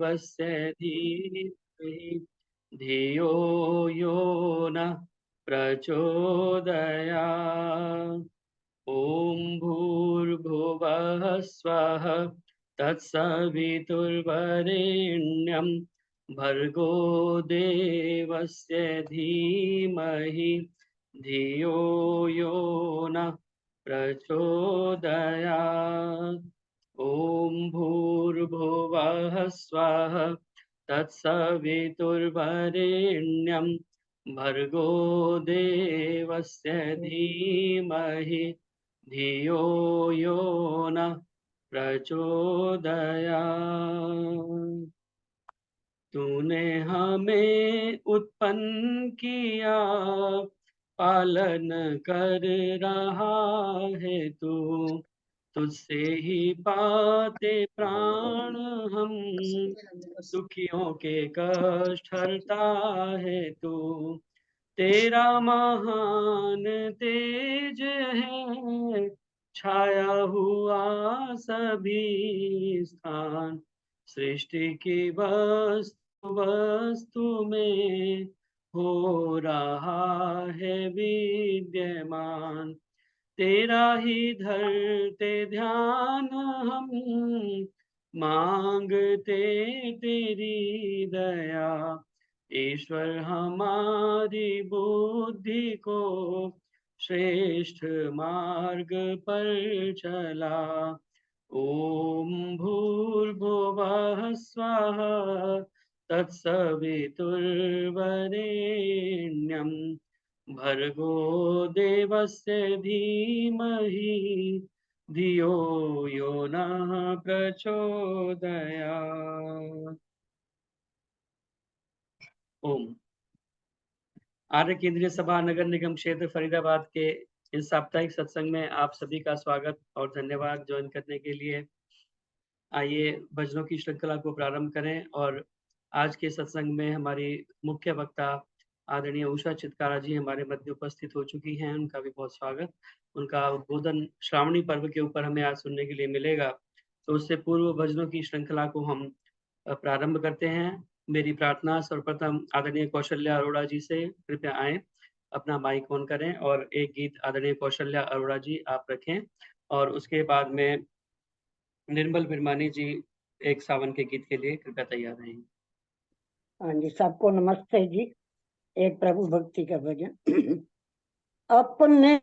वस्य धीमहि धियो यो नः प्रचोदयात्। ॐ भूर्भुवः स्वः तत्सवितुर्वरेण्यं भर्गो देवस्य धीमहि धियो यो नः प्रचोदयात्। ॐ भूर्भुवः स्वः तत्सवितुर्वरेण्यं भर्गो देवस्य धीमहि धियो यो नः प्रचोदयात्। तूने हमें उत्पन्न किया, पालन कर रहा है तू। तुझसे ही पाते प्राण हम, दुखियों के कष्ट हरता है तू। तेरा महान तेज है, छाया हुआ सभी स्थान। सृष्टि की वस्तु वस्तु में हो रहा है विद्यमान। तेरा ही धरते ध्यान हम, मांगते तेरी दया। ईश्वर हमारी बुद्धि को श्रेष्ठ मार्ग पर चला। ओम भूर्भुवः स्वः तत्सवितुर्वरेण्यं भर्गो देवस्य धीमहि धियो यो नः प्रचोदयात्। ओम। आर्य केंद्रीय सभा नगर निगम क्षेत्र फरीदाबाद के इस साप्ताहिक सत्संग में आप सभी का स्वागत और धन्यवाद ज्वाइन करने के लिए। आइए भजनों की श्रृंखला को प्रारंभ करें और आज के सत्संग में हमारी मुख्य वक्ता आदरणीय उषा चित्कारा जी हमारे मध्य उपस्थित हो चुकी हैं। उनका भी बहुत स्वागत। उनका उद्बोधन श्रावणी पर्व के ऊपर हमें आज सुनने के लिए मिलेगा, तो उससे पूर्व भजनों की श्रृंखला को हम प्रारंभ करते हैं। मेरी प्रार्थना सर्वप्रथम आदरणीय कौशल्या अरोड़ा जी से, कृपया आए, अपना माइक ऑन करें और एक गीत आदरणीय कौशल्या अरोड़ा जी आप रखें, और उसके बाद में निर्मल बिरमानी जी एक सावन के गीत के लिए कृपया तैयार रहें। हाँ जी, सबको नमस्ते जी। एक प्रभु भक्ति का भजन। अपने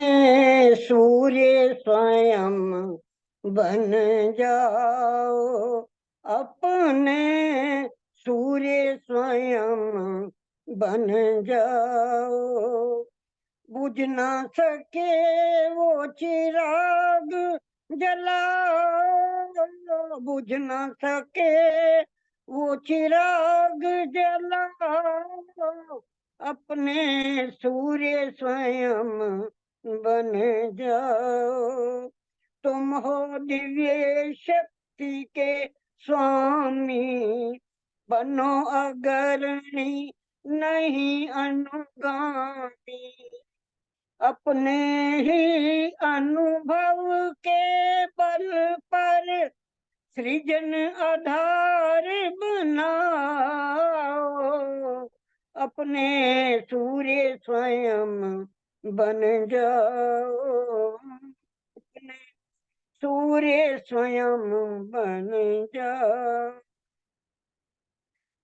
सूर्य स्वयं बन जाओ, अपने सूर्य स्वयं बन जाओ। बुझ ना सके वो चिराग जलाओ, बुझ ना सके वो चिराग जलाओ। अपने सूर्य स्वयं बन जाओ। तुम हो दिव्य शक्ति के स्वामी, बनो अग्रणी नहीं अनुगामी। अपने ही अनुभव के बल पर सृजन आधार बनाओ। अपने सूर्य स्वयं बन जाओ, अपने सूर्य स्वयं बन जाओ।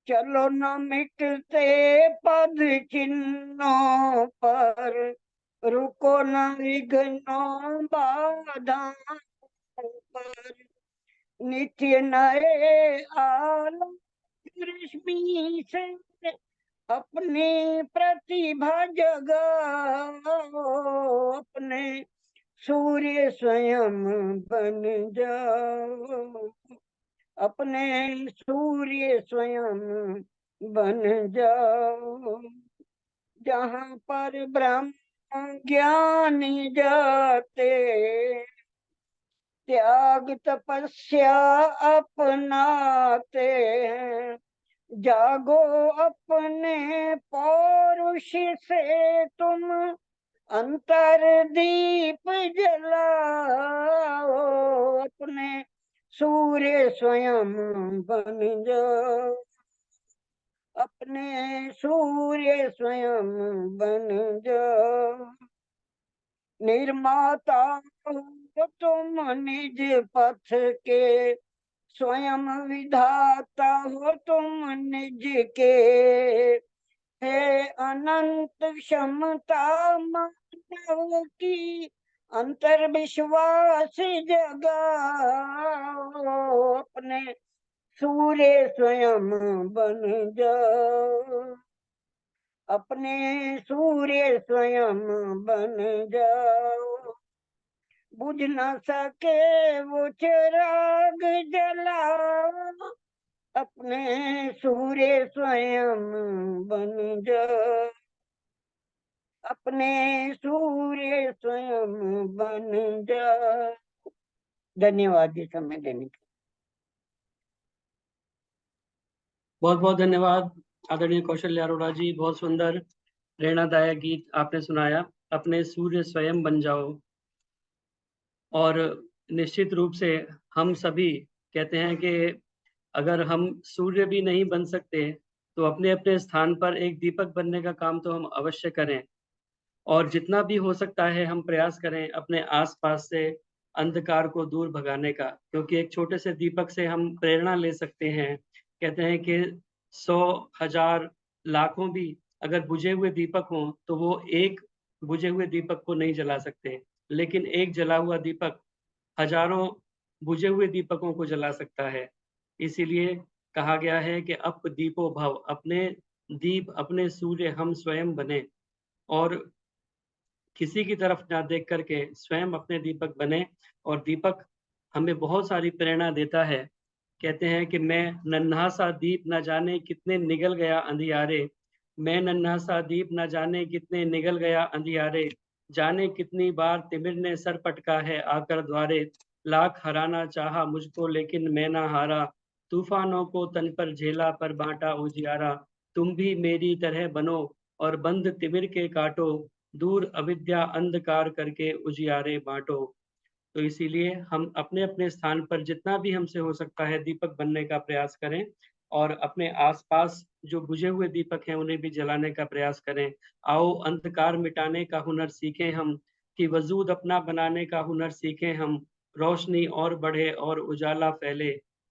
चलो न मिटते पद चिन्हों पर, रुको न विघ्नों बाधाओं पर। नित्य नए आलोक रश्मि से अपनी प्रतिभा जगाओ। अपने सूर्य स्वयं बन जाओ, अपने सूर्य स्वयं बन जाओ। जहाँ पर ब्रह्म ज्ञानी जाते, त्याग तपस्या अपनाते हैं। जागो अपने पौरुष से तुम, अंतर दीप जलाओ। अपने सूर्य स्वयं बन जाओ, अपने सूर्य स्वयं बन जाओ। निर्माता हो तुम निज पथ के, स्वयं विधाता हो तुम निज के। है अनंत क्षमता मानव की, अंतर विश्वास जगाओ, अपने सूर्य स्वयं बन जाओ, अपने सूर्य स्वयं बन जाओ। बुझ न सके वो चिराग जलाओ, अपने सूर्य स्वयं बन जाओ, अपने सूर्य स्वयं बन जाओ। धन्यवाद जी समय देने के। बहुत बहुत धन्यवाद आदरणीय कौशल्या अरोड़ा जी, बहुत सुंदर प्रेरणादायक गीत आपने सुनाया। अपने सूर्य स्वयं बन जाओ। और निश्चित रूप से हम सभी कहते हैं कि अगर हम सूर्य भी नहीं बन सकते तो अपने अपने स्थान पर एक दीपक बनने का काम तो हम अवश्य करें, और जितना भी हो सकता है हम प्रयास करें अपने आसपास से अंधकार को दूर भगाने का, क्योंकि एक छोटे से दीपक से हम प्रेरणा ले सकते हैं। कहते हैं कि 100, 1000, लाखों भी अगर बुझे हुए दीपक हों तो वो एक बुझे हुए दीपक को नहीं जला सकते, लेकिन एक जला हुआ दीपक हजारों बुझे हुए दीपकों को जला सकता है। इसीलिए कहा गया है कि अप दीपो भव, अपने दीप अपने सूर्य हम स्वयं बने, और किसी की तरफ ना देख करके स्वयं अपने दीपक बने। और दीपक हमें बहुत सारी प्रेरणा देता है। कहते हैं कि मैं नन्हा सा दीप न जाने कितने निगल गया अंधियारे, मैं नन्हा सा दीप न जाने कितने निगल गया अंधियारे, जाने कितनी बार तिमिर ने सर पटका है आकर द्वारे, लाख हराना चाहा मुझको लेकिन मैं ना हारा, तूफानों को तन पर झेला पर बांटा उजियारा, तुम भी मेरी तरह बनो और बंद तिमिर के काटो, दूर अविद्या अंधकार करके उजियारे बांटो। तो इसीलिए हम अपने अपने स्थान पर जितना भी हमसे हो सकता है दीपक बनने का प्रयास करें, और अपने आसपास जो बुझे हुए दीपक हैं उन्हें भी जलाने का प्रयास करें। आओ अंधकार मिटाने का हुनर सीखें हम, कि वजूद अपना बनाने का हुनर सीखें हम, रोशनी और बढ़े और उजाला फैले,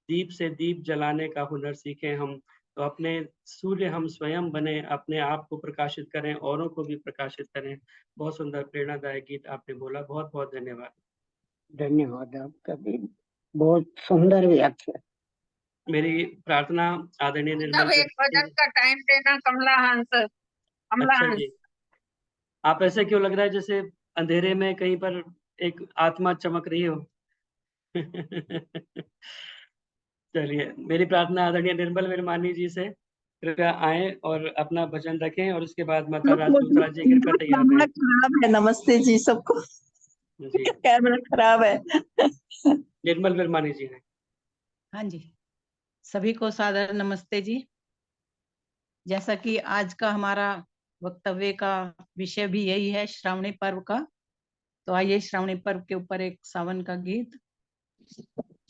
दीप से दीप जलाने का हुनर सीखें हम। तो अपने सूर्य हम स्वयं बने, अपने आप को प्रकाशित करें, औरों को भी प्रकाशित करें। बहुत सुंदर प्रेरणादायक गीत आपने बोला, बहुत बहुत धन्यवाद। धन्यवाद आपका भी, बहुत सुंदर व्याख्या। मेरी प्रार्थना आदरणीय निर्मल अब एक भजन का टाइम देना कमला हंस। कमला अच्छा हंस जी, आप ऐसे क्यों लग रहा है जैसे अंधेरे में कहीं पर एक आत्मा चमक रही हो? चलिए, मेरी प्रार्थना आदरणीय निर्मल वर्मानी जी से, कृपया आए और अपना भजन रखें, और उसके बाद माता राजपूतरा जी कृपया तैयार कैमरा रहें। खराब है। नमस्ते जी सबको। जी, कैमरा खराब है। निर्मल वर्मानी जी हैं। हाँ जी, सभी को सादर नमस्ते जी। जैसा कि आज का हमारा वक्तव्य का विषय भी यही है, श्रावणी पर्व का, तो आइए श्रावणी पर्व के ऊपर एक सावन का गीत।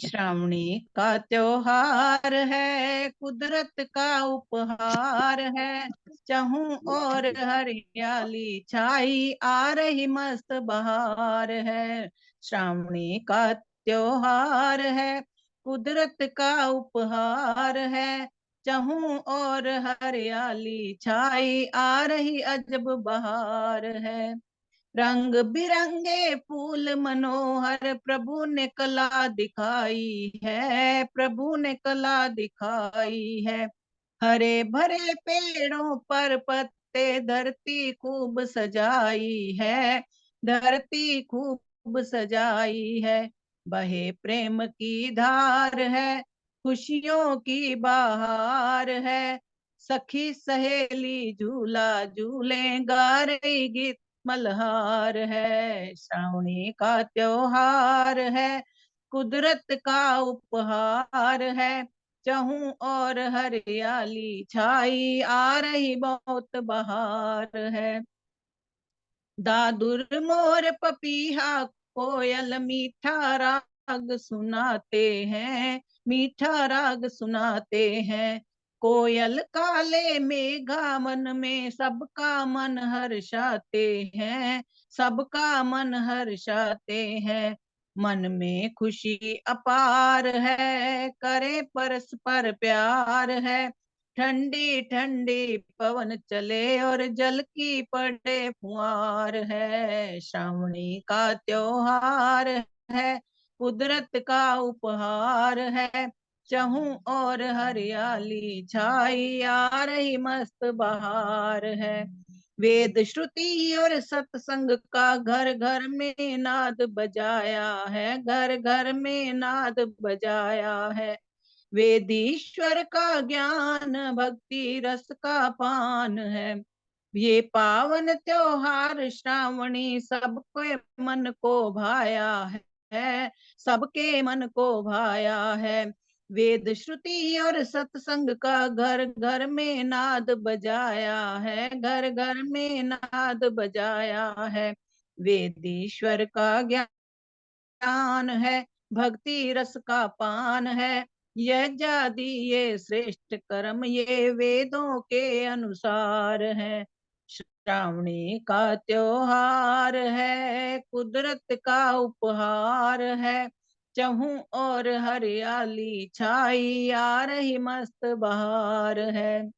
श्रावणी का त्योहार है, कुदरत का उपहार है, चाहूं और हरियाली छाई, आ रही मस्त बहार है। श्रावणी का त्योहार है, कुदरत का उपहार है, चाहूं और हरियाली छाई, आ रही अजब बहार है। रंग बिरंगे फूल मनोहर प्रभु ने कला दिखाई है, प्रभु ने कला दिखाई है। हरे भरे पेड़ों पर पत्ते धरती खूब सजाई है, धरती खूब सजाई है। बहे प्रेम की धार है, खुशियों की बहार है, सखी सहेली झूला झूले, गा रही गीत मल्हार है। श्रावणी का त्योहार है, कुदरत का उपहार है, चाहूं और हरियाली छाई, आ रही बहुत बहार है। दादुर मोर पपीहा कोयल मीठा राग सुनाते हैं, मीठा राग सुनाते हैं। कोयल काले मेघा मन में सबका मन हर्षाते हैं, सबका मन हर्षाते हैं। मन में खुशी अपार है, करे परस्पर प्यार है। ठंडी ठंडी पवन चले और जल की पड़े फुहार है। श्रावणी का त्योहार है, कुदरत का उपहार है। चहूं और हरियाली छाई, आ रही मस्त बहार है। वेद श्रुति और सत्संग का घर घर में नाद बजाया है, घर घर में नाद बजाया है। वेदीश्वर का ज्ञान भक्ति रस का पान है। ये पावन त्योहार श्रावणी सबके मन को भाया है, सबके मन को भाया है। वेद श्रुति और सत्संग का घर घर में नाद बजाया है, घर घर में नाद बजाया है। वेदीश्वर का ज्ञान है, भक्ति रस का पान है। यह जाति ये श्रेष्ठ कर्म, ये वेदों के अनुसार है। श्रावणी का त्योहार है, कुदरत का उपहार है। चहूं और हरियाली छाई, आ रही मस्त बहार है।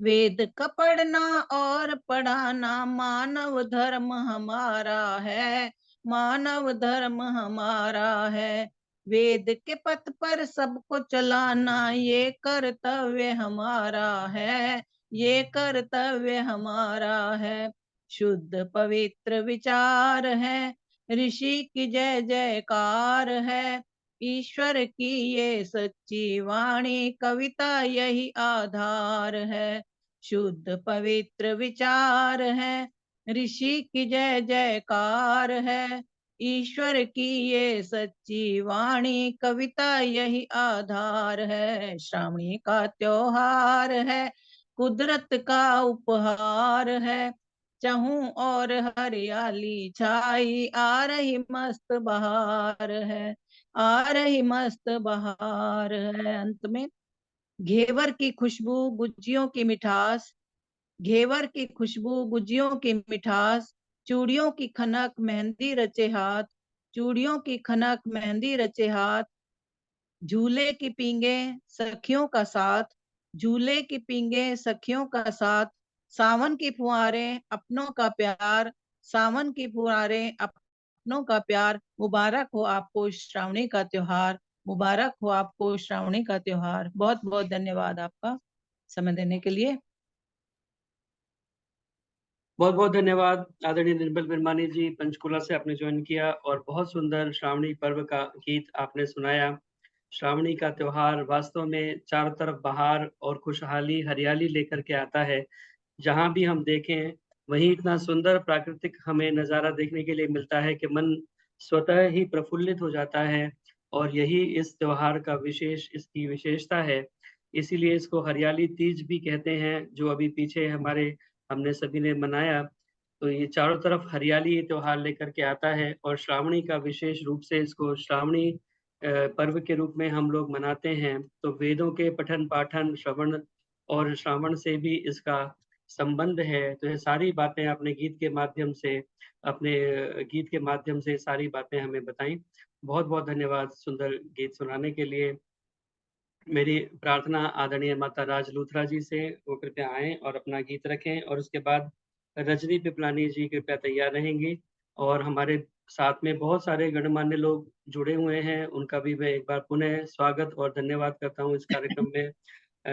वेद का पढ़ना और पढ़ाना मानव धर्म हमारा है, मानव धर्म हमारा है। वेद के पथ पर सबको चलाना ये कर्तव्य हमारा है, ये कर्तव्य हमारा है। शुद्ध पवित्र विचार है, ऋषि की जय जयकार है। ईश्वर की ये सच्ची वाणी, कविता यही आधार है। शुद्ध पवित्र विचार है, ऋषि की जय जयकार है। ईश्वर की ये सच्ची वाणी, कविता यही आधार है। श्रावणी का त्योहार है, कुदरत का उपहार है। चहूं और हरियाली छाई, आ रही मस्त बहार है, आ रही मस्त बहार है। अंत में घेवर की खुशबू गुजियों की मिठास, घेवर की खुशबू गुजियों की मिठास। चूड़ियों की खनक मेहंदी रचे हाथ, चूड़ियों की खनक मेहंदी रचे हाथ। झूले की पींगे सखियों का साथ, झूले की पींगे सखियों का साथ। सावन की फुहारें अपनों का प्यार, सावन की फुहारें अपनों का प्यार। मुबारक हो आपको श्रावणी का त्योहार, मुबारक हो आपको श्रावणी का त्योहार। बहुत बहुत धन्यवाद आपका समय देने के लिए। बहुत बहुत धन्यवाद आदरणीय निर्मल बिरमानी जी, पंचकुला से आपने ज्वाइन किया और बहुत सुंदर श्रावणी पर्व का गीत आपने सुनाया। श्रावणी का त्योहार वास्तव में चारों तरफ बहार और खुशहाली हरियाली लेकर के आता है। जहां भी हम देखें वहीं इतना सुंदर प्राकृतिक हमें नज़ारा देखने के लिए मिलता है कि मन स्वतः ही प्रफुल्लित हो जाता है। और यही इस त्योहार का इसकी विशेषता है। इसीलिए इसको हरियाली तीज भी कहते हैं, जो अभी पीछे हमारे हमने सभी ने मनाया। तो ये चारों तरफ हरियाली ये त्योहार लेकर के आता है और श्रावणी का विशेष रूप से इसको श्रावणी पर्व के रूप में हम लोग मनाते हैं। तो वेदों के पठन पाठन श्रवण और श्रावण से भी इसका संबंध है। तो ये सारी बातें आपने गीत के माध्यम से, अपने गीत के माध्यम से सारी बातें हमें बताई। बहुत बहुत धन्यवाद सुंदर गीत सुनाने के लिए। मेरी प्रार्थना आदरणीय माता राज लूथरा जी से, वो कृपया आएं और अपना गीत रखें। और उसके बाद रजनी पिपलानी जी कृपया तैयार रहेंगी। और हमारे साथ में बहुत सारे गणमान्य लोग जुड़े हुए हैं, उनका भी मैं एक बार पुनः स्वागत और धन्यवाद करता हूं इस कार्यक्रम में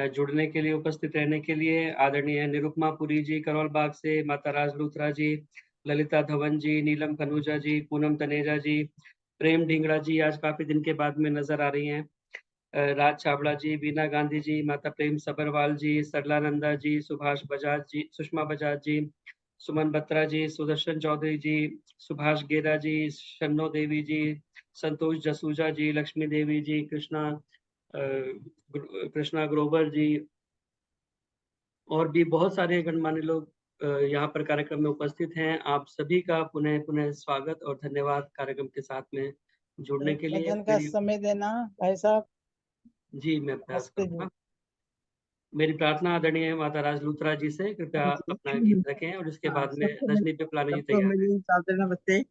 जुड़ने के लिए, उपस्थित रहने के लिए। आदरणीय निरुपमा पुरी जी करोल बाग से, माता राज लूथरा जी, ललिता धवन जी, नीलम कनूजा जी, पूनम तनेजा जी, प्रेम ढींगड़ा जी आज काफी दिन के बाद में नजर आ रही हैं, राज छाबड़ा जी, बीना गांधी जी, माता प्रेम सबरवाल जी, सरलानंदा जी, सुभाष बजाज जी, सुषमा बजाज जी, सुमन बत्रा जी, सुदर्शन चौधरी जी, सुभाष गेरा जी, शन्नो देवी जी, संतोष जसूजा जी, लक्ष्मी देवी जी, कृष्णा ग्रोवर जी, और भी बहुत सारे गणमान्य लोग यहाँ पर कार्यक्रम में उपस्थित हैं। आप सभी का पुनः पुनः स्वागत और धन्यवाद कार्यक्रम के साथ में जुड़ने के लिए भजन का मेरी समय देना भाई साहब। जी मैं प्रयास नमस्ते करूंगा। जी। मेरी प्रार्थना आदरणीय माता राज लूथरा जी से, कृपया हाँ अपना जी। गीत रखें और उसके हाँ, बाद में रजनी पिपलानी जी सबको तैयार हैं। मेरी सादर नमस्ते।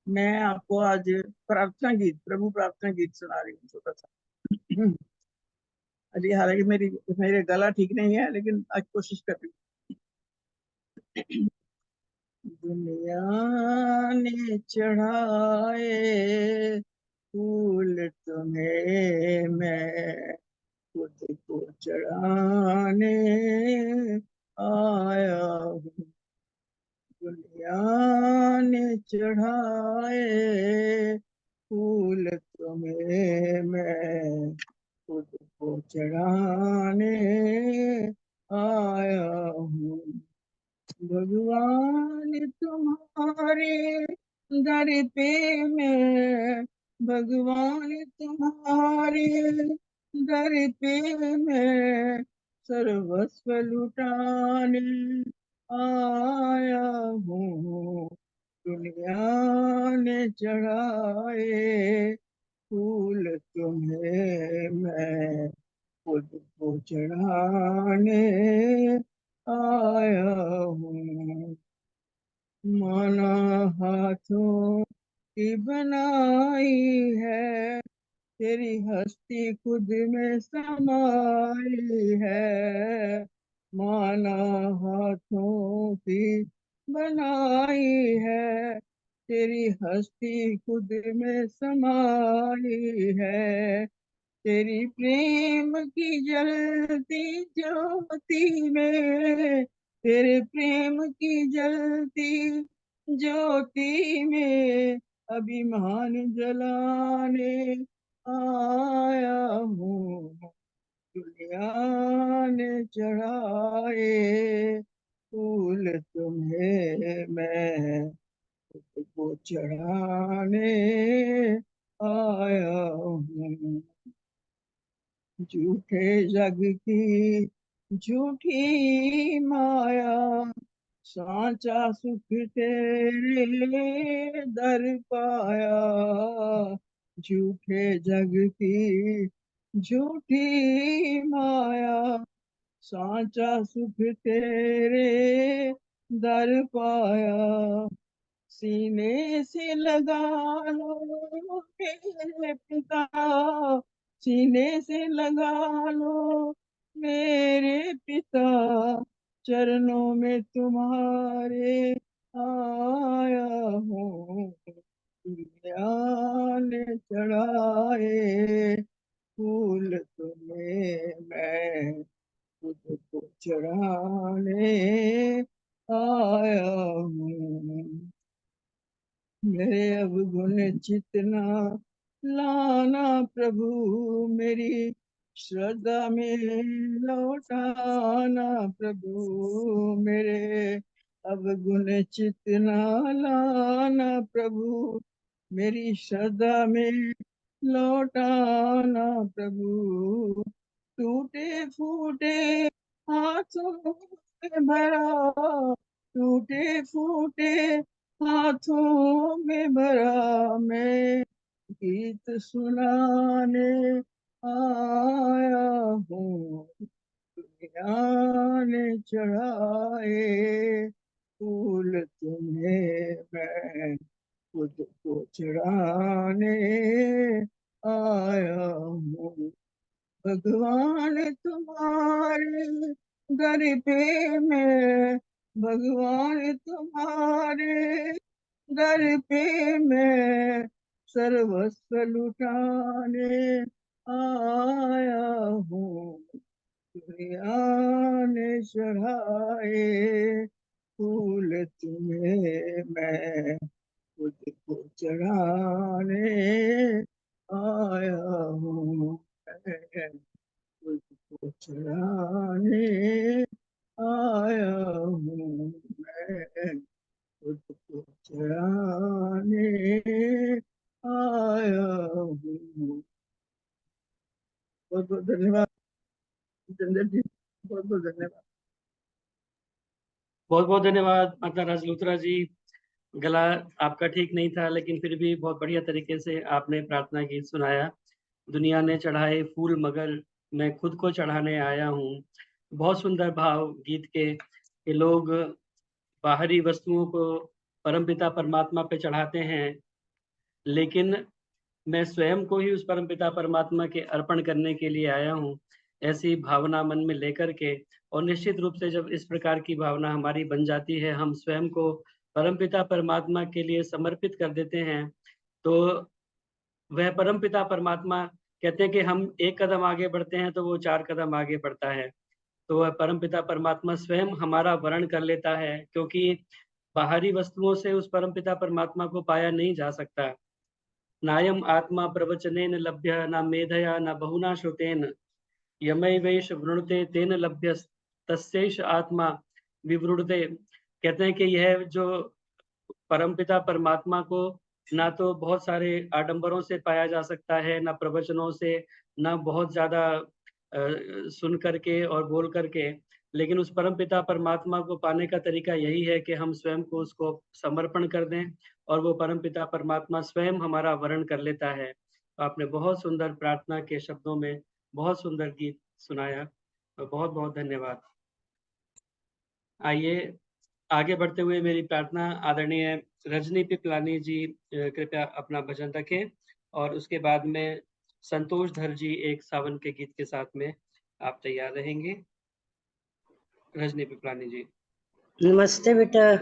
मैं आपको आज प्रार्थना गीत, प्रभु प्रार्थना गीत सुना रही हूँ, छोटा सा। अभी हालांकि मेरे गला ठीक नहीं है, लेकिन आज कोशिश कर रही हूँ। दुनिया ने चढ़ाए फूल तुम्हें, मैं खुद को चढ़ाने आया हूँ। दुनिया ने चढ़ाए फूल तुम्हें, मैं खुद को चढ़ाने आया हूँ। भगवान तुम्हारे दर पे मैं, भगवान तुम्हारे दर पे मैं सर्वस्व लुटाने आया हूँ। दुनिया ने चढ़ाए फूल तुम्हें, मैं खुद को चढ़ाने आया हूँ। माना हाथों की बनाई है, तेरी हस्ती खुद में समाई है। माना हाथों की बनाई है, तेरी हस्ती खुद में समाई है। तेरी प्रेम की जलती ज्योति में, तेरे प्रेम की जलती ज्योति में अभिमान जलाने आया हूँ। दुनिया ने चढ़ाए फूल तुम्हें, मैं खुद को चढ़ाने आया हूँ। झूठे जग की झूठी माया, सांचा सुख तेरे दर पाया। झूठे जग की झूठी माया, सांचा सुख तेरे दर पाया। सीने से लगा लो मेरे पिता, सीने से लगा लो मेरे पिता, चरणों में तुम्हारे आया हूँ। दुनिया ने चढ़ाए फूल तुम्हें, मैं खुद को चढ़ाने आया हूँ। मेरे अवगुण जितना लाना प्रभु, मेरी श्रद्धा में लौटाना प्रभु। मेरे अवगुण जितना लाना प्रभु, मेरी श्रद्धा में लौटाना प्रभु। टूटे फूटे हाथों में भरा, टूटे फूटे हाथों में भरा, मैं गीत सुनाने आया हूँ। दुनिया ने चढ़ाए फूल तुम्हें, मैं खुद को चढ़ाने आया हूँ। भगवान तुम्हारे दर पे मैं, भगवान तुम्हारे दर पे मैं सर्वस्व लुटाने आया हूँ। दुनिया ने चढ़ाए फूल तुम्हें, मैं खुद को चढ़ाने आया हूँ। खुद को चढ़ाने आया हूँ। मैं खुद को चढ़ाने आया हूँ। बहुत बहुत धन्यवाद जितेंद्र जी, बहुत बहुत धन्यवाद। बहुत बहुत धन्यवाद माता राज लूथरा जी। गला आपका ठीक नहीं था, लेकिन फिर भी बहुत बढ़िया तरीके से आपने प्रार्थना गीत सुनाया। दुनिया ने चढ़ाए फूल मगर मैं खुद को चढ़ाने आया हूँ। बहुत सुंदर भाव गीत के लोग बाहरी वस्तुओं को परमपिता परमात्मा पे चढ़ाते हैं, लेकिन मैं स्वयं को ही उस परमपिता परमात्मा के अर्पण करने के लिए आया हूँ, ऐसी भावना मन में लेकर के। और निश्चित रूप से जब इस प्रकार की भावना हमारी बन जाती है, हम स्वयं को परमपिता परमात्मा के लिए समर्पित कर देते हैं, तो वह परमपिता परमात्मा कहते हैं कि हम एक कदम आगे बढ़ते हैं तो वो 4 कदम आगे बढ़ता है। तो वह परमपिता परमात्मा स्वयं हमारा वरण कर लेता है, क्योंकि बाहरी वस्तुओं से उस परमपिता परमात्मा को पाया नहीं जा सकता। नायम आत्मा प्रवचनेन लभ्य न मेधया न बहुना श्रुतेन यमैवैष वृणुते तेन लभ्य तस्यैष आत्मा विवृणुते। कहते हैं कि यह जो परमपिता परमात्मा को ना तो बहुत सारे आडंबरों से पाया जा सकता है, ना प्रवचनों से, ना बहुत ज्यादा सुन करके और बोल करके, लेकिन उस परमपिता परमात्मा को पाने का तरीका यही है कि हम स्वयं को उसको समर्पण कर दें और वो परमपिता परमात्मा स्वयं हमारा वरण कर लेता है। आपने बहुत सुंदर प्रार्थना के शब्दों में बहुत सुंदर गीत सुनाया, और बहुत बहुत धन्यवाद। आइए आगे बढ़ते हुए मेरी प्रार्थना आदरणीय रजनी पिपलानी जी कृपया अपना भजन रखें, और उसके बाद में संतोष धर जी एक सावन के गीत के साथ में आप तैयार रहेंगे। रजनी पिपलानी जी। नमस्ते बेटा।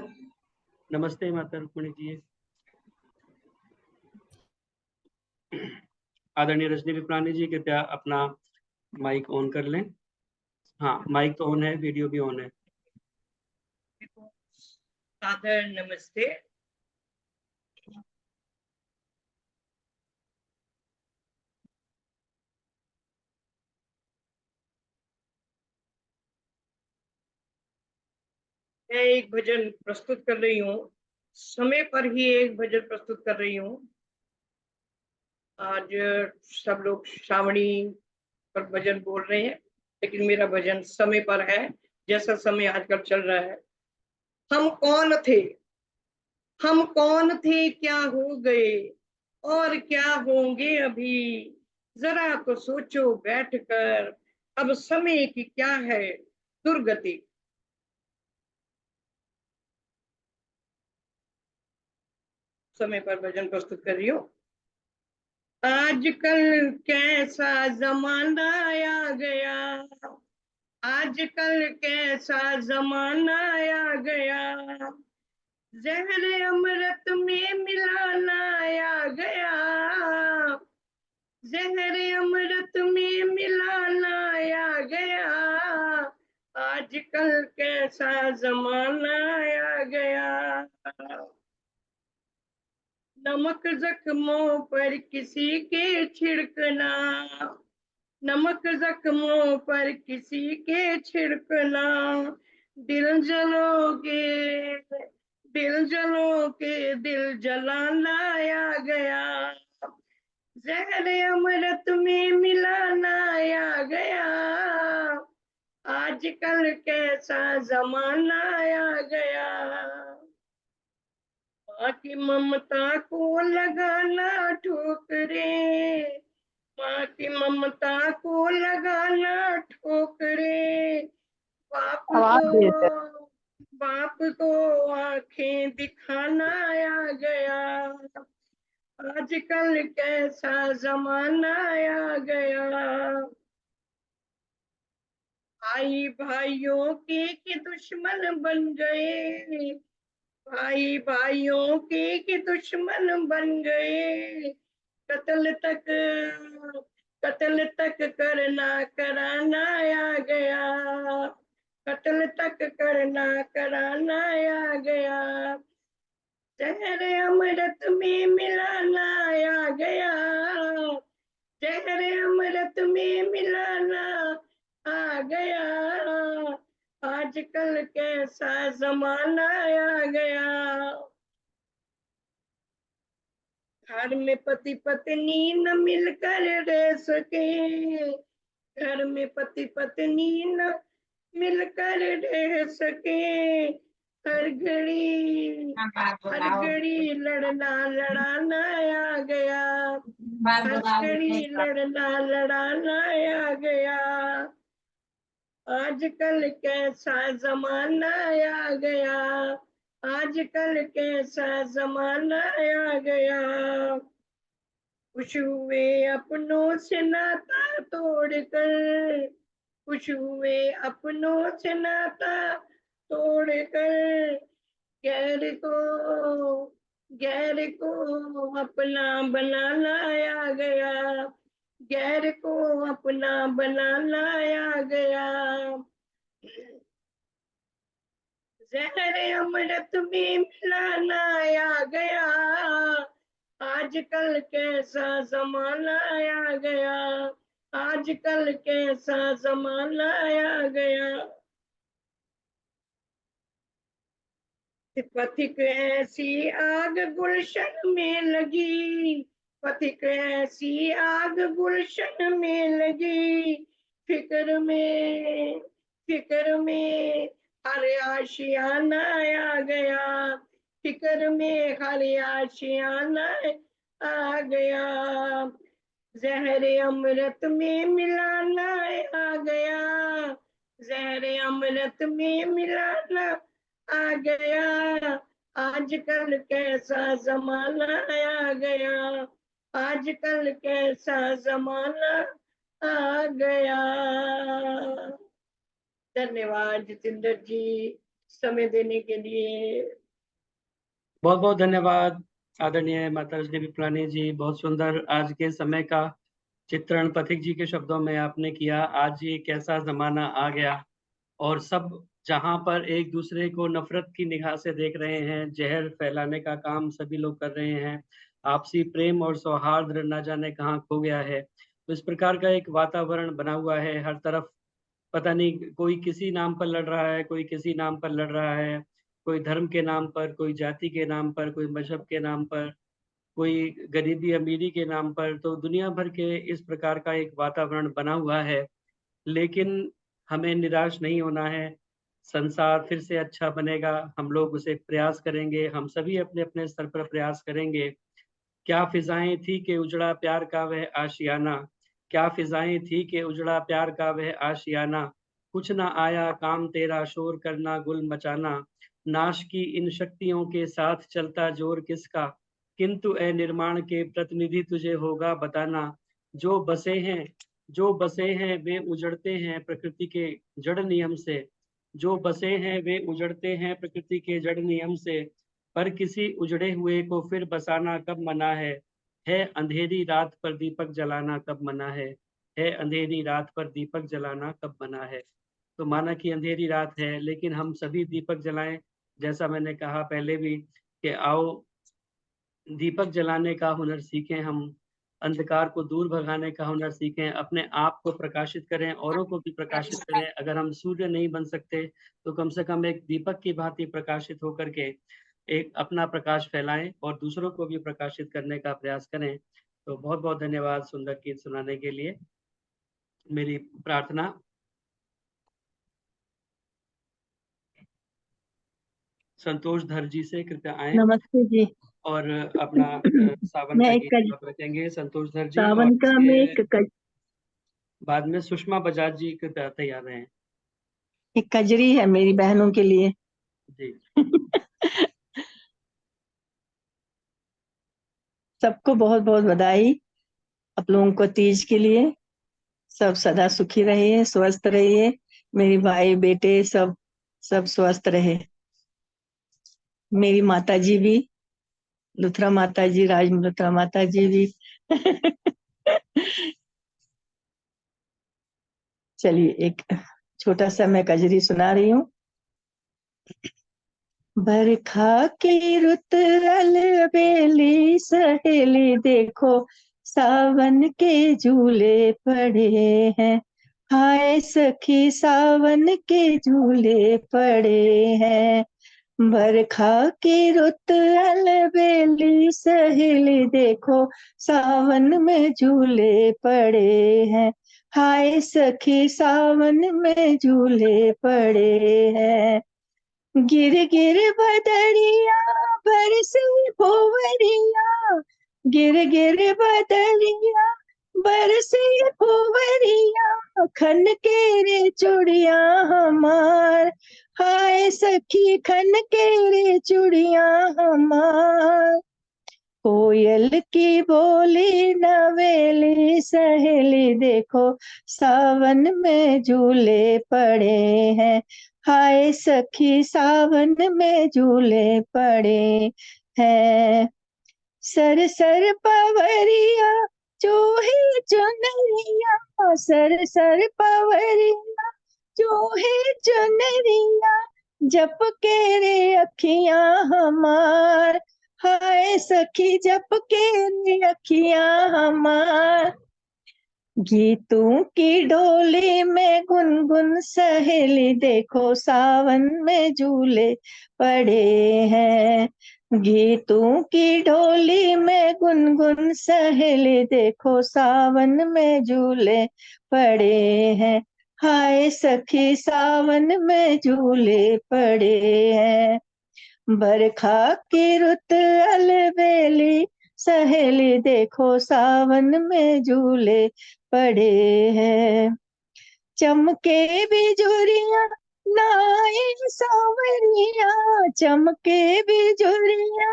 नमस्ते माता रुक्मिणी जी। आदरणीय रजनी पिपलानी जी कृपया अपना माइक ऑन कर लें। हाँ, माइक तो ऑन है, वीडियो भी ऑन है। सादर नमस्ते। मैं एक भजन प्रस्तुत कर रही हूँ, समय पर ही एक भजन प्रस्तुत कर रही हूँ। आज सब लोग श्रावणी पर भजन बोल रहे हैं, लेकिन मेरा भजन समय पर है, जैसा समय आजकल चल रहा है। हम कौन थे, हम कौन थे, क्या हो गए और क्या होंगे अभी, जरा तो सोचो बैठकर, अब समय की क्या है दुर्गति। समय पर भजन प्रस्तुत कर रही हूँ। आजकल कैसा जमाना आ गया, आजकल कैसा जमाना आ गया, जहर अमृत में मिलाना आ गया, जहर अमृत में मिलाना आ गया, आजकल कैसा जमाना आ गया। नमक जख्मों पर किसी के छिड़कना, नमक जख्मों पर किसी के छिड़कना, दिल जलोगे, दिल जलोगे, दिल जलाना आ गया, जहर अमृत में मिलाना आ गया, आजकल कैसा जमाना आ गया। माँ की ममता को लगाना ठोकरे, माँ की ममता को लगाना ठोकरे, बाप को आंखें दिखाना आ गया, आजकल कैसा जमाना आ गया। भाई भाइयों के दुश्मन बन गए, भाई भाइयों के दुश्मन बन गए, कत्ल तक करना कराना आ गया, कत्ल तक करना कराना आ गया, जहर अमृत में मिलाना आ गया, जहर अमृत में मिलाना आ गया, आजकल कैसा जमाना आ गया। घर में पति पत्नी न मिलकर रह सके, घर में पति पत्नी न मिलकर रह सके, हर घड़ी लड़ना लड़ाना आ गया, हर घड़ी लड़ना लड़ाना आ गया। आजकल कैसा जमाना आ गया, आजकल कैसा जमाना आ गया। कुछ हुए अपनों से नाता तोड़कर, कुछ हुए अपनों से नाता तोड़कर, गैर को अपना बनाना आ गया, गैर को अपना बनाना आ गया। जहर अमृत में मिलाना आ गया, आजकल कैसा जमाना आ गया, आजकल कैसा जमाना आ गया। पथिक ऐसी आग गुलशन में लगी, पथिक ऐसी आग गुलशन में लगी, फिक्र में हर आशियाना आ गया, फिक्र में हर आशियाना आ गया। जहर अमृत में मिलाना आ गया, जहर अमृत में मिलाना आ गया। आजकल कैसा जमाना आ गया, आजकल कैसा जमाना आ गया। धन्यवाद जितेंद्र जी समय देने के लिए। बहुत बहुत धन्यवाद आदरणीय माता रजनी विप्लानी जी। बहुत सुंदर आज के समय का चित्रण पथिक जी के शब्दों में आपने किया। आज ये कैसा जमाना आ गया और सब जहां पर एक दूसरे को नफरत की निगाह से देख रहे हैं, जहर फैलाने का काम सभी लोग कर रहे हैं, आपसी प्रेम और सौहार्द न जाने कहाँ खो गया है। तो इस प्रकार का एक वातावरण बना हुआ है, हर तरफ पता नहीं कोई किसी नाम पर लड़ रहा है, कोई किसी नाम पर लड़ रहा है, कोई धर्म के नाम पर, कोई जाति के नाम पर, कोई मजहब के नाम पर, कोई गरीबी अमीरी के नाम पर। तो दुनिया भर के इस प्रकार का एक वातावरण बना हुआ है, लेकिन हमें निराश नहीं होना है। संसार फिर से अच्छा बनेगा, हम लोग उसे प्रयास करेंगे, हम सभी अपने अपने स्तर पर प्रयास करेंगे। क्या फिजाएं थी कि उजड़ा प्यार का वह आशियाना, क्या फिजाएं थी कि उजड़ा प्यार का वह आशियाना, कुछ ना आया काम तेरा शोर करना गुल मचाना, नाश की इन शक्तियों के साथ चलता जोर किसका, किंतु ए निर्माण के प्रतिनिधि तुझे होगा बताना। जो बसे हैं वे उजड़ते हैं प्रकृति के जड़ नियम से, जो बसे हैं वे उजड़ते हैं प्रकृति के जड़ नियम से, पर किसी उजड़े हुए को फिर बसाना कब मना है अंधेरी रात पर दीपक जलाना कब मना है अंधेरी रात पर दीपक जलाना कब मना है। तो माना कि अंधेरी रात है, लेकिन हम सभी दीपक जलाएं। जैसा मैंने कहा पहले भी कि आओ दीपक जलाने का हुनर सीखें, हम अंधकार को दूर भगाने का हुनर सीखें, अपने आप को प्रकाशित करें, औरों को भी प्रकाशित करें। अगर हम सूर्य नहीं बन सकते तो कम से कम एक दीपक की भांति प्रकाशित होकर के एक अपना प्रकाश फैलाएं और दूसरों को भी प्रकाशित करने का प्रयास करें। तो बहुत बहुत धन्यवाद सुंदर गीत सुनाने के लिए। मेरी प्रार्थना संतोष धर जी से कृपया आए नमस्ते जी। और अपना सावन मैं का एक गीत आप रखेंगे संतोष धर जी, और सावन का मैं बाद में सुषमा बजाज जी कृपया तैयार रहें। एक कजरी है मेरी बहनों के लिए जी सबको बहुत बहुत बधाई आप लोगों को तीज के लिए। सब सदा सुखी रहिए, स्वस्थ रहिए, मेरी भाई बेटे सब स्वस्थ रहे। मेरी माता जी भी, लुथरा माता जी, राज लुथरा माता जी भी चलिए एक छोटा सा मैं कजरी सुना रही हूँ। बरखा की रुत अलबेली सहेली देखो सावन के झूले पड़े हैं, हाय सखी सावन के झूले पड़े हैं। बरखा की रुत अलबेली सहेली देखो सावन में झूले पड़े हैं, हाय सखी सावन में झूले पड़े हैं। गिर गिर बदरिया बरसे भोवरिया, गिर गिर बदरिया बरसे भोवरिया, खन के रे चूड़िया हमार, हाय सखी खन के रे चूड़िया हमार। कोयल की बोली नवेली सहेली, देखो सावन में झूले पड़े हैं, हाय सखी सावन में झूले पड़े हैं। सर सर पवरिया चूहे चुनरिया, सर सर पवरिया चूहे चुनरिया, जप के रे अखियां हमार, हाय सखी जप के रे अखियां हमार। गीतों की डोली में गुनगुन सहेली, देखो सावन में झूले पड़े हैं। गीतों की डोली में गुनगुन सहेली, देखो सावन में झूले पड़े हैं, हाय सखी सावन में झूले पड़े हैं। बरखा की रुत अलबेली सहेली, देखो सावन में झूले पड़े हैं। चमके बिजुरिया नाए सावरिया, चमके बिजुरिया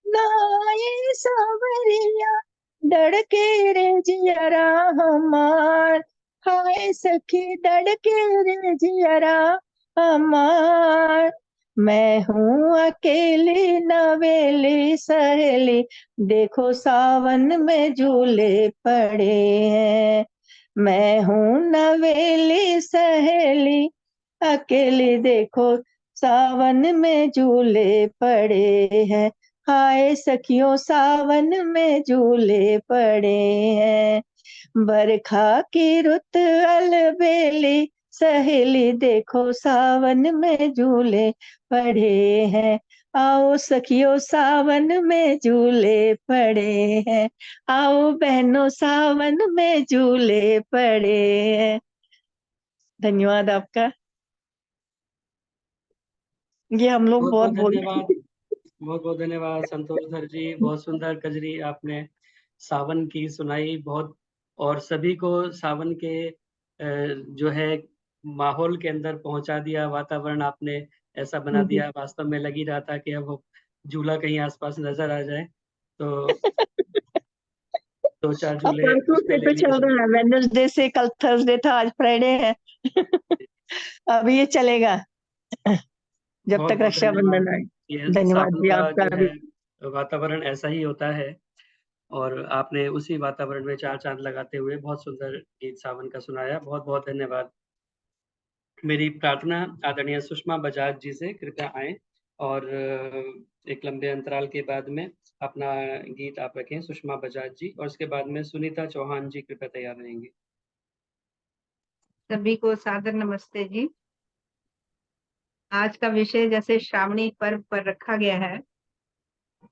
नाए सावरिया, डड़के रे जियरा हमार, हाय सखी डड़के रे जियरा हमार। मैं हूँ अकेली नवेली सहेली, देखो सावन में झूले पड़े हैं। मैं हूँ नवेली सहेली अकेली, देखो सावन में झूले पड़े हैं, हाय सखियों सावन में झूले पड़े हैं। बरखा की रुत अलबेली सहेली, देखो सावन में झूले पड़े हैं, आओ सखियों सावन में झूले पड़े हैं, आओ बहनों सावन में झूले पड़े हैं। धन्यवाद आपका। ये हम लोग बहुत बहुत बहुत बोल धन्यवाद, बहुत बहुत धन्यवाद संतोष धर जी। बहुत सुंदर कजरी आपने सावन की सुनाई बहुत, और सभी को सावन के जो है माहौल के अंदर पहुंचा दिया। वातावरण आपने ऐसा बना दिया, वास्तव में लग ही रहा था कि अब झूला कहीं आसपास नजर आ जाए तो दो चार अब झूले परसों उस पे से ले तो लिए चल जाए। रहा है, वेडनेसडे से, कल थर्सडे था, आज फ्राइडे है। अब ये चलेगा जब बहुत तक बहुत रक्षाबंधन धन्यवाद। आए। ये धन्यवाद सावन जी का आपका जो भी। है वातावरण ऐसा ही होता है, और आपने उसी वातावरण में चार चांद लगाते हुए बहुत सुंदर गीत सावन का सुनाया। बहुत बहुत धन्यवाद। मेरी प्रार्थना आदरणीय सुषमा बजाज जी से कृपया आए और एक लंबे अंतराल के बाद में अपना गीत आप रखें, सुषमा बजाज जी, और उसके बाद में सुनीता चौहान जी कृपया तैयार रहेंगे। सभी को सादर नमस्ते जी। आज का विषय जैसे श्रावणी पर्व पर रखा गया है,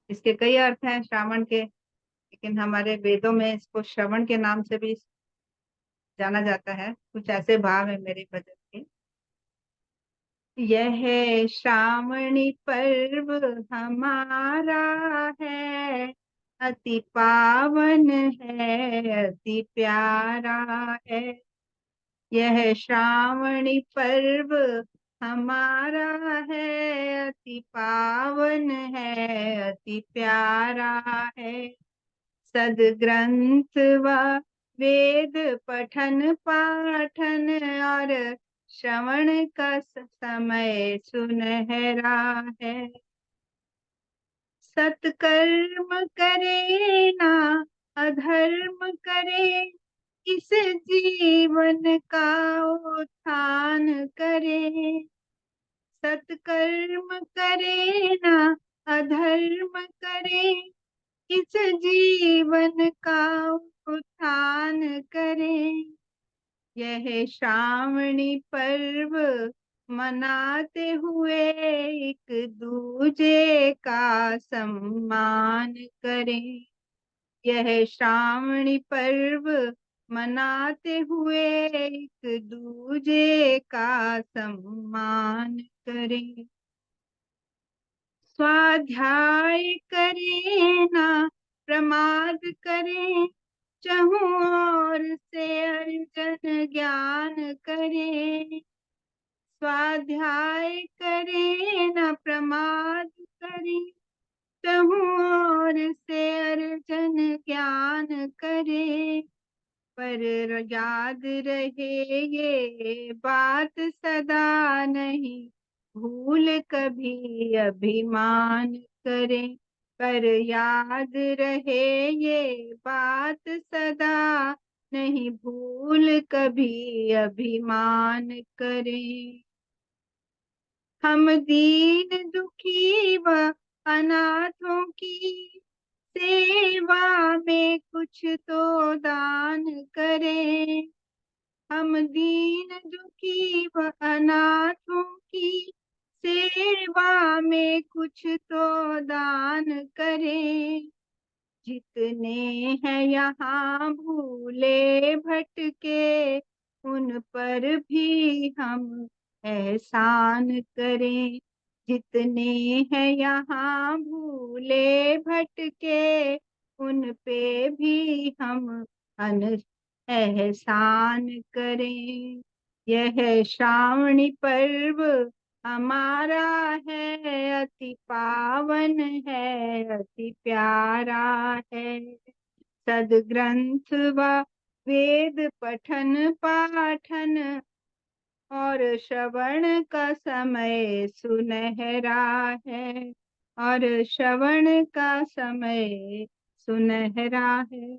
इसके कई अर्थ हैं श्रावण के, लेकिन हमारे वेदों में इसको श्रवण के नाम से भी जाना जाता है। कुछ ऐसे भाव है मेरे भजन के। यह श्रावणी पर्व हमारा है, अति पावन है, अति प्यारा है। यह श्रावणी पर्व हमारा है, अति पावन है, अति प्यारा है। सदग्रंथ व वेद पठन पाठन और श्रवण का समय सुनहरा है। सत्कर्म करे ना अधर्म करे, इस जीवन का उत्थान करे। सत्कर्म करे ना अधर्म करे, इस जीवन का उत्थान करे। यह श्रावणी पर्व मनाते हुए एक दूजे का सम्मान करें। यह श्रावणी पर्व मनाते हुए एक दूजे का सम्मान करें। स्वाध्याय करे ना प्रमाद करे, चहु और से अर्जन ज्ञान करे। स्वाध्याय करे न प्रमाद करे, चहु और से अर्जन ज्ञान करे। पर याद रहे ये बात सदा, नहीं भूल कभी अभिमान करे। पर याद रहे ये बात सदा, नहीं भूल कभी अभिमान करे। हम दीन दुखी व अनाथों की सेवा में कुछ तो दान करें। हम दीन दुखी व अनाथों की सेवा में कुछ तो दान करें। जितने हैं यहाँ भूले भटके, उन पर भी हम एहसान करें। जितने हैं यहाँ भूले भटके, उन पे भी हम एहसान करें। यह श्रावणी पर्व हमारा है, अति पावन है, अति प्यारा है। सदग्रंथ व वेद पठन पाठन और श्रवण का समय सुनहरा है, और श्रवण का समय सुनहरा है।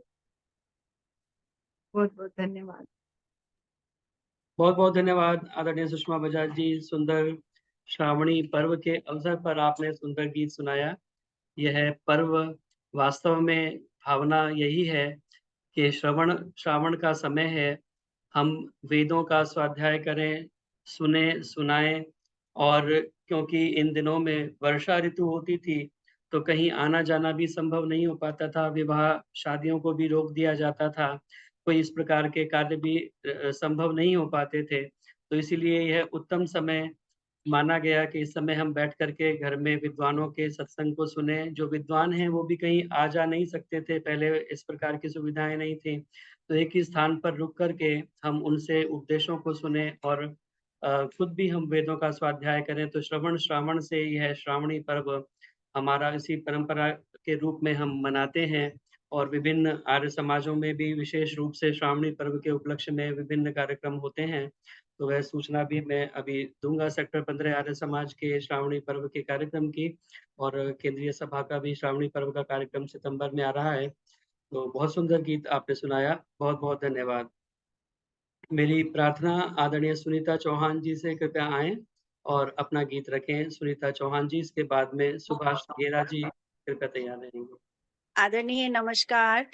बहुत बहुत धन्यवाद। बहुत बहुत धन्यवाद आदरणीय सुषमा बजाज जी। सुंदर श्रावणी पर्व के अवसर पर आपने सुंदर गीत सुनाया। यह पर्व वास्तव में भावना यही है कि श्रावण का समय है, हम वेदों का स्वाध्याय करें, सुने सुनाएं। और क्योंकि इन दिनों में वर्षा ऋतु होती थी तो कहीं आना जाना भी संभव नहीं हो पाता था, विवाह शादियों को भी रोक दिया जाता था, कोई इस प्रकार के कार्य भी संभव नहीं हो पाते थे। तो इसीलिए यह उत्तम समय माना गया कि इस समय हम बैठ करके घर में विद्वानों के सत्संग को सुने। जो विद्वान हैं वो भी कहीं आ जा नहीं सकते थे, पहले इस प्रकार की सुविधाएं नहीं थी, तो एक ही स्थान पर रुक करके हम उनसे उपदेशों को सुने और खुद भी हम वेदों का स्वाध्याय करें। तो श्रावण से यह श्रावणी पर्व हमारा इसी परंपरा के रूप में हम मनाते हैं। और विभिन्न आर्य समाजों में भी विशेष रूप से श्रावणी पर्व के उपलक्ष्य में विभिन्न कार्यक्रम होते हैं। तो वह सूचना भी मैं अभी दूंगा सेक्टर 15 आर्य समाज के श्रावणी पर्व के कार्यक्रम की, और केंद्रीय सभा का भी श्रावणी पर्व का कार्यक्रम सितंबर में आ रहा है। तो बहुत सुंदर गीत आपने सुनाया, बहुत बहुत धन्यवाद। मेरी प्रार्थना आदरणीय सुनीता चौहान जी से कृपया आएं और अपना गीत रखें। सुनीता चौहान जी, इसके बाद में सुभाष गेरा जी कृपया तैयार रहेंगे। आदरणीय नमस्कार।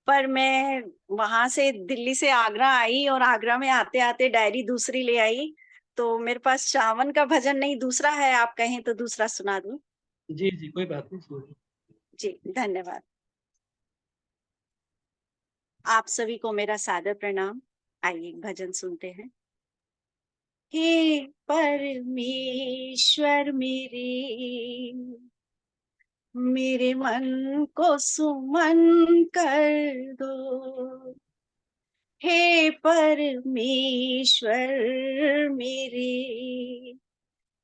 पर मैं वहां से दिल्ली से आगरा आई और आगरा में आते आते डायरी दूसरी ले आई, तो मेरे पास श्रावण का भजन नहीं, दूसरा है, आप कहें तो दूसरा सुना दूं? जी जी, कोई बात नहीं, सुनिए। जी धन्यवाद। आप सभी को मेरा सादर प्रणाम। आइए भजन सुनते हैं। हे परमेश्वर मेरे मन को सुमन कर दो। हे परमेश्वर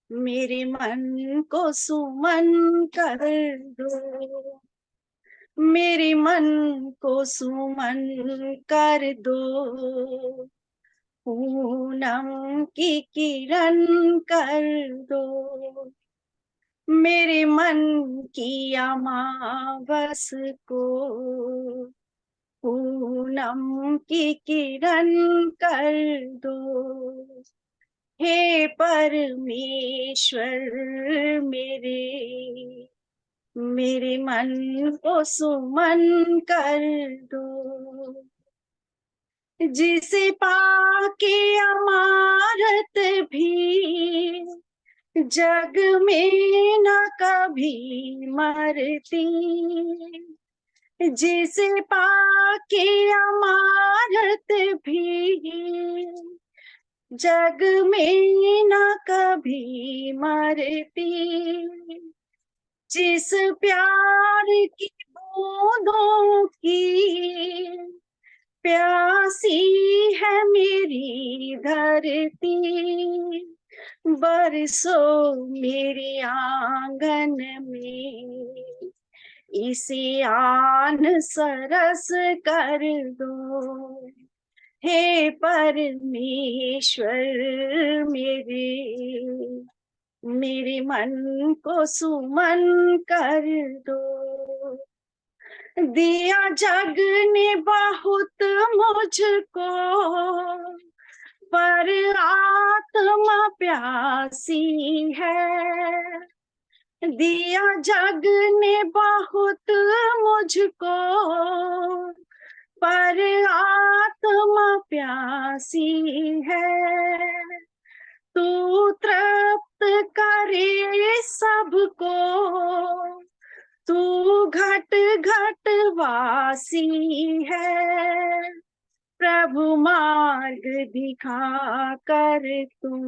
मेरे मन को सुमन कर दो। मेरे मन को सुमन कर दो। पूनम की किरण कर दो। मेरे मन की अमावस को पूनम की किरण कर दो। हे परमेश्वर मेरे मन को सुमन कर दो। जिसे पाके अमारत भी जग में न कभी मरती। जिसे पाके अमारत भी जग में न कभी मरती। जिस प्यार की बूंदों की प्यासी है मेरी धरती, बरसो मेरे आंगन में इसे आन सरस कर दो। हे परमेश्वर मेरे मन को सुमन कर दो। दिया जग ने बहुत मुझको, पर आत्मा प्यासी है। दिया जग ने बहुत मुझको, पर आत्मा प्यासी है। तू तृप्त करे सबको, तू घट घट वासी है। प्रभु मार्ग दिखा कर तुम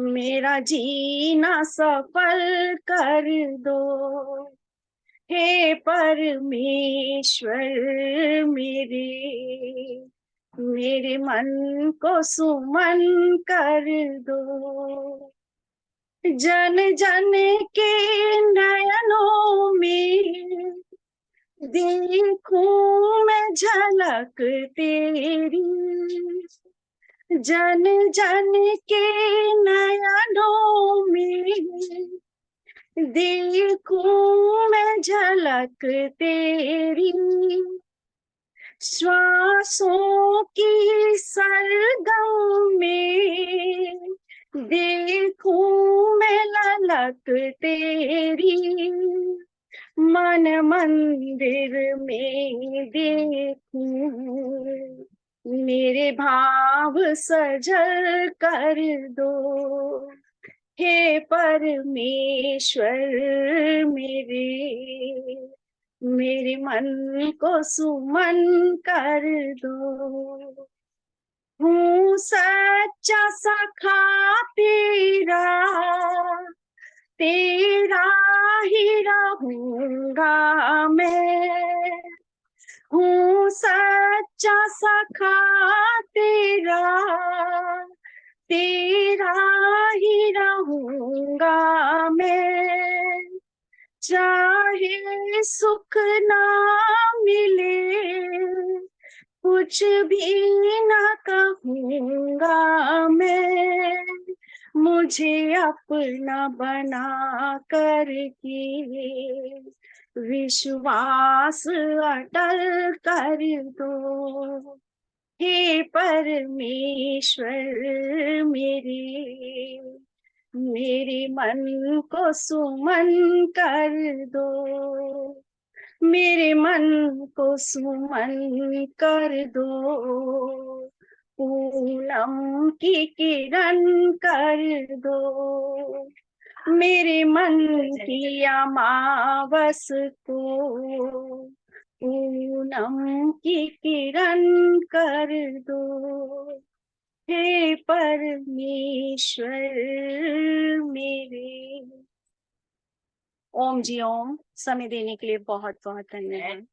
मेरा जीना सफल कर दो। हे परमेश्वर मेरे मन को सुमन कर दो। जन जन के नयनों में देखूं मैं झलक तेरी। जन जन के नयनों में देखूं मैं झलक तेरी। श्वासों की सरगम में देखूं मैं ललक तेरी। मन मंदिर में देखूं मेरे भाव सजल कर दो। हे परमेश्वर मेरे मन को सुमन कर दो। हूँ सच्चा सखा तेरा, तेरा ही रहूंगा मैं। हूँ सच्चा सखा तेरा, तेरा ही रहूंगा मैं। चाहे सुख ना मिले, कुछ भी ना कहूंगा मैं। मुझे अपना बना करके विश्वास अटल कर दो। हे परमेश्वर मेरे मन को सुमन कर दो। मेरे मन को सुमन कर दो। पूनम की किरण कर दो। मेरे मन की अमावस को पूनम की किरण कर दो। हे परमेश्वर मेरे। ओम जी ओम। समय देने के लिए बहुत बहुत धन्यवाद।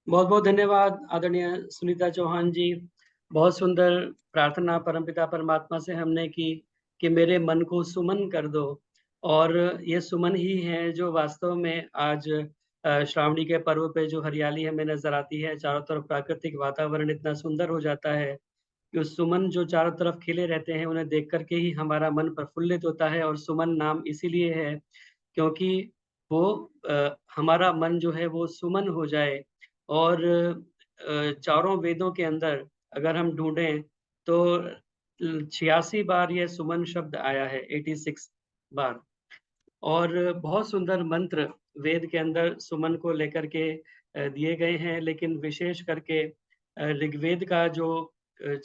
बहुत बहुत धन्यवाद आदरणीय सुनीता चौहान जी। बहुत सुंदर प्रार्थना परमपिता परमात्मा से हमने की कि मेरे मन को सुमन कर दो। और ये सुमन ही है जो वास्तव में आज श्रावणी के पर्व पे जो हरियाली हमें नजर आती है, चारों तरफ प्राकृतिक वातावरण इतना सुंदर हो जाता है कि उस सुमन जो चारों तरफ खिले रहते हैं उन्हें देख करके ही हमारा मन प्रफुल्लित होता है। और सुमन नाम इसीलिए है क्योंकि वो हमारा मन जो है वो सुमन हो जाए। और चारों वेदों के अंदर अगर हम ढूंढें तो 86 बार यह सुमन शब्द आया है, 86 बार। और बहुत सुंदर मंत्र वेद के अंदर सुमन को लेकर के दिए गए हैं। लेकिन विशेष करके ऋग्वेद का जो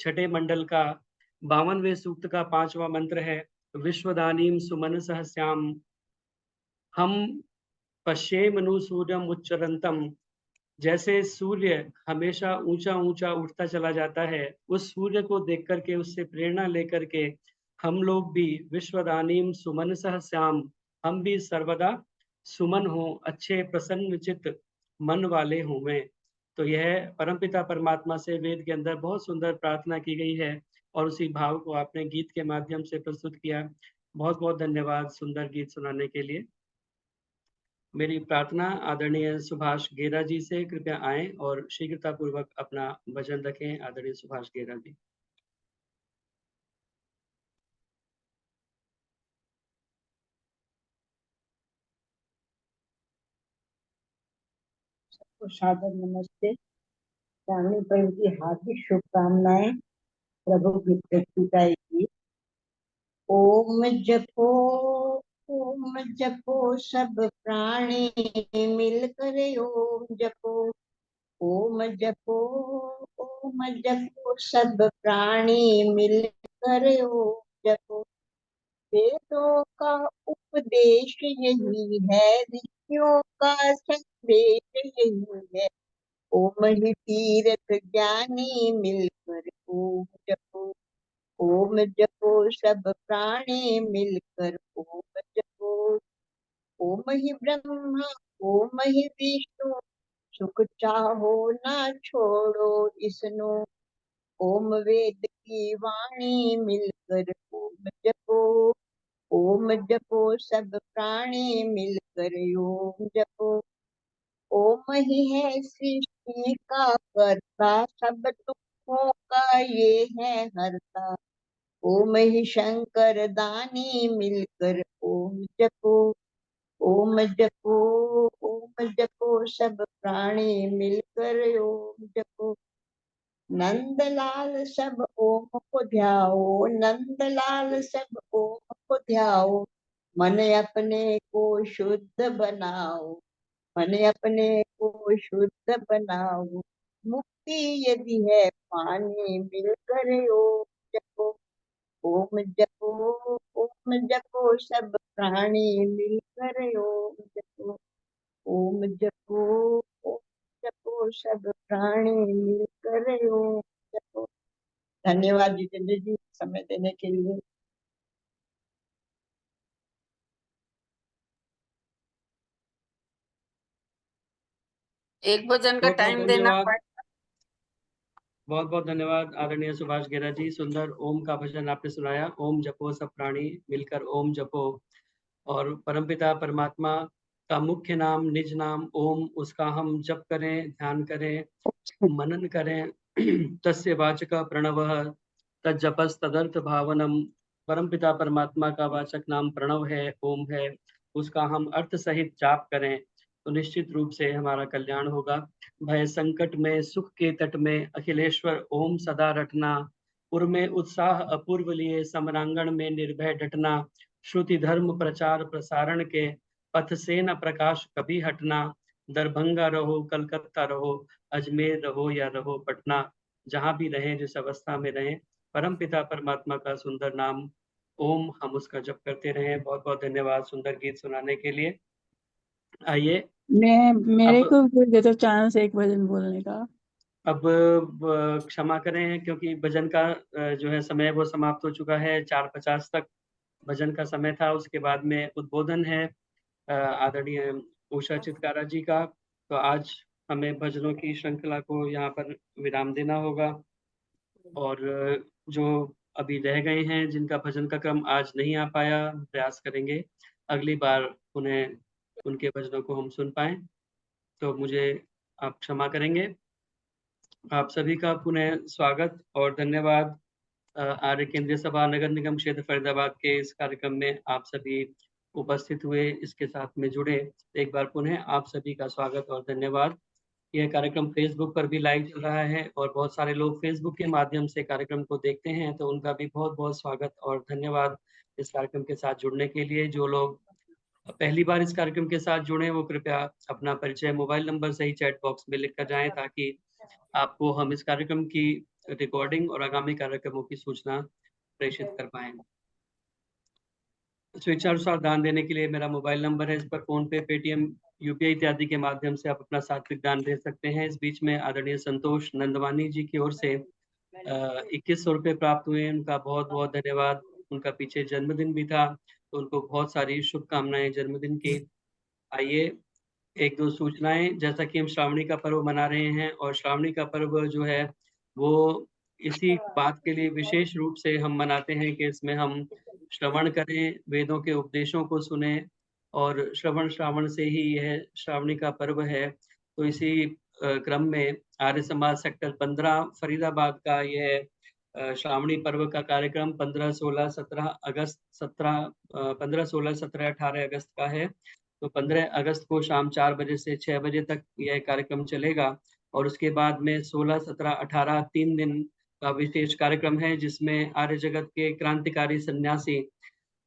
छठे मंडल का 52वें सूक्त का 5वां मंत्र है, विश्वदानीम सुमन सहस्याम हम पश्येमनु सूर्यम उच्चरंतम। जैसे सूर्य हमेशा ऊंचा ऊंचा उठता चला जाता है, उस सूर्य को देख करके उससे प्रेरणा लेकर के हम लोग भी विश्वदानीम सुमन सहस्याम हम भी सर्वदा सुमन हो, अच्छे प्रसन्न चित्त मन वाले हों मैं। तो यह परमपिता परमात्मा से वेद के अंदर बहुत सुंदर प्रार्थना की गई है और उसी भाव को आपने गीत के माध्यम से प्रस्तुत किया। बहुत-बहुत धन्यवाद सुंदर गीत सुनाने के लिए। मेरी प्रार्थना आदरणीय सुभाष गेरा जी से कृपया आएँ और शीघ्रता पूर्वक अपना भजन रखें। आदरणीय सुभाष गेरा जी। सबको सादर नमस्ते। श्रावणी पर्व की हार्दिक शुभकामनाएं। प्रभु की प्रस्तुता की ओम जपो सब प्राणी मिलकर ओम जपो। ओम जपो सब प्राणी मिलकर ओम जपो। वेदों का उपदेश यही है, ऋषियों का संदेश यही है। ओम ही तीर्थ ज्ञानी मिलकर ओम जपो। ओम जपो सब प्राणी मिलकर ओम जपो। ओम ही ब्रह्मा ओम ही विष्णु, सुख चाहो ना छोड़ो इसनो। ओम वेद की वाणी मिलकर ओम जपो। ओम जपो सब प्राणी मिलकर ओम जपो। ओम ही है सृष्टि का कर्ता, सब दुखों का ये है हरता। ओम ही शंकर दानी मिलकर ओम जपो। ओम जपो सब प्राणी मिलकर ओम जपो। नंदलाल सब ओम को ध्याओ, नंदलाल सब ओम को ध्याओ। मन अपने को शुद्ध बनाओ, मन अपने को शुद्ध बनाओ। मुक्ति यदि है पानी मिलकर ओम जपो। ओम जपो सब प्राणी मिलकर ओम जपो। ओम जपो सब प्राणी मिलकर ओम जपो। धन्यवाद जितेंद्र जी समय देने के लिए। एक भजन का बहुत-बहुत टाइम देना धन्यवाद। पड़ेगा। बहुत-बहुत धन्यवाद आदरणीय सुभाष गेरा जी। सुंदर ओम का भजन आपने सुनाया। ओम जपो सब प्राणी मिलकर ओम जपो। और परमपिता परमात्मा का मुख्य नाम, निज नाम ओम, उसका हम जप करें, ध्यान करें, मनन करें। तस्य वाचकः प्रणवः तज्जपस्तदर्थ भावनम्। परमपिता परमात्मा का वाचक नाम प्रणव है, ओम है। उसका हम अर्थ सहित जाप करें तो निश्चित रूप से हमारा कल्याण होगा। भय संकट में सुख के तट में अखिलेश्वर ओम सदा रटना। पुर में उत्साह अपूर्व लिए समरांगण में निर्भय डटना। श्रुति धर्म प्रचार प्रसारण के पथ से न प्रकाश कभी हटना। दरभंगा रहो कलकत्ता रहो, अजमेर रहो या रहो पटना, जहाँ भी रहें जिस अवस्था में रहें, परम पिता परमात्मा का सुंदर नाम ओम हम उसका जप करते रहें। बहुत बहुत धन्यवाद सुंदर गीत सुनाने के लिए। आइए मेरे अब को भी दे दो चांस एक भजन बोलने का। अब क्षमा करें क्योंकि भजन का जो है समय वो समाप्त हो चुका है। 4:50 तक भजन का समय था। उसके बाद में उद्बोधन है आदरणीय उषा चित्कारा जी का। तो आज हमें भजनों की श्रृंखला को यहाँ पर विराम देना होगा। और जो अभी रह गए हैं जिनका भजन का क्रम आज नहीं आ पाया, प्रयास करेंगे अगली बार उन्हें उनके भजनों को हम सुन पाएं। तो मुझे आप क्षमा करेंगे। आप सभी का पुनः स्वागत और धन्यवाद। आर्य केंद्रीय सभा नगर निगम क्षेत्र फरीदाबाद के इस कार्यक्रम में आप सभी उपस्थित हुए, इसके साथ में जुड़े। एक बार पुनः आप सभी का स्वागत और धन्यवाद। यह कार्यक्रम फेसबुक पर भी लाइव चल रहा है और बहुत सारे लोग फेसबुक के माध्यम से कार्यक्रम को देखते हैं, तो उनका भी बहुत बहुत स्वागत और धन्यवाद इस कार्यक्रम के साथ जुड़ने के लिए। जो लोग पहली बार इस कार्यक्रम के साथ जुड़े वो कृपया अपना परिचय मोबाइल नंबर सही चैट बॉक्स में लिख कर जाएं, ताकि आपको हम इस कार्यक्रम की रिकॉर्डिंग और आगामी कार्यक्रमों की सूचना प्रेषित कर पाएं। स्वेच्छानुसार दान देने के लिए मेरा मोबाइल नंबर है, इस पर फोन पे, पेटीएम, यूपीआई इत्यादि के माध्यम से आप अपना सात्विक दान दे सकते हैं। इस बीच में आदरणीय संतोष नंदवानी जी की ओर से 2100 रुपये प्राप्त हुए। उनका बहुत बहुत धन्यवाद। उनका पीछे जन्मदिन भी था, तो उनको बहुत सारी शुभकामनाएं जन्मदिन की। आइए एक दो सूचनाएं, जैसा कि हम श्रावणी का पर्व मना रहे हैं और श्रावणी का पर्व जो है वो इसी बात के लिए विशेष रूप से हम मनाते हैं कि इसमें हम श्रवण करें, वेदों के उपदेशों को सुने, और श्रावण से ही यह श्रावणी का पर्व है। तो इसी क्रम में आर्य समाज सेक्टर 15 फरीदाबाद का यह श्रावणी पर्व का कार्यक्रम 15, 16, 17 अगस्त 15, 16, 17, 18 अगस्त का है। तो 15 अगस्त को शाम 4 बजे से 6 बजे तक यह कार्यक्रम चलेगा, और उसके बाद में 16, 17, 18 3 दिन का विशेष कार्यक्रम है, जिसमें आर्य जगत के क्रांतिकारी सन्यासी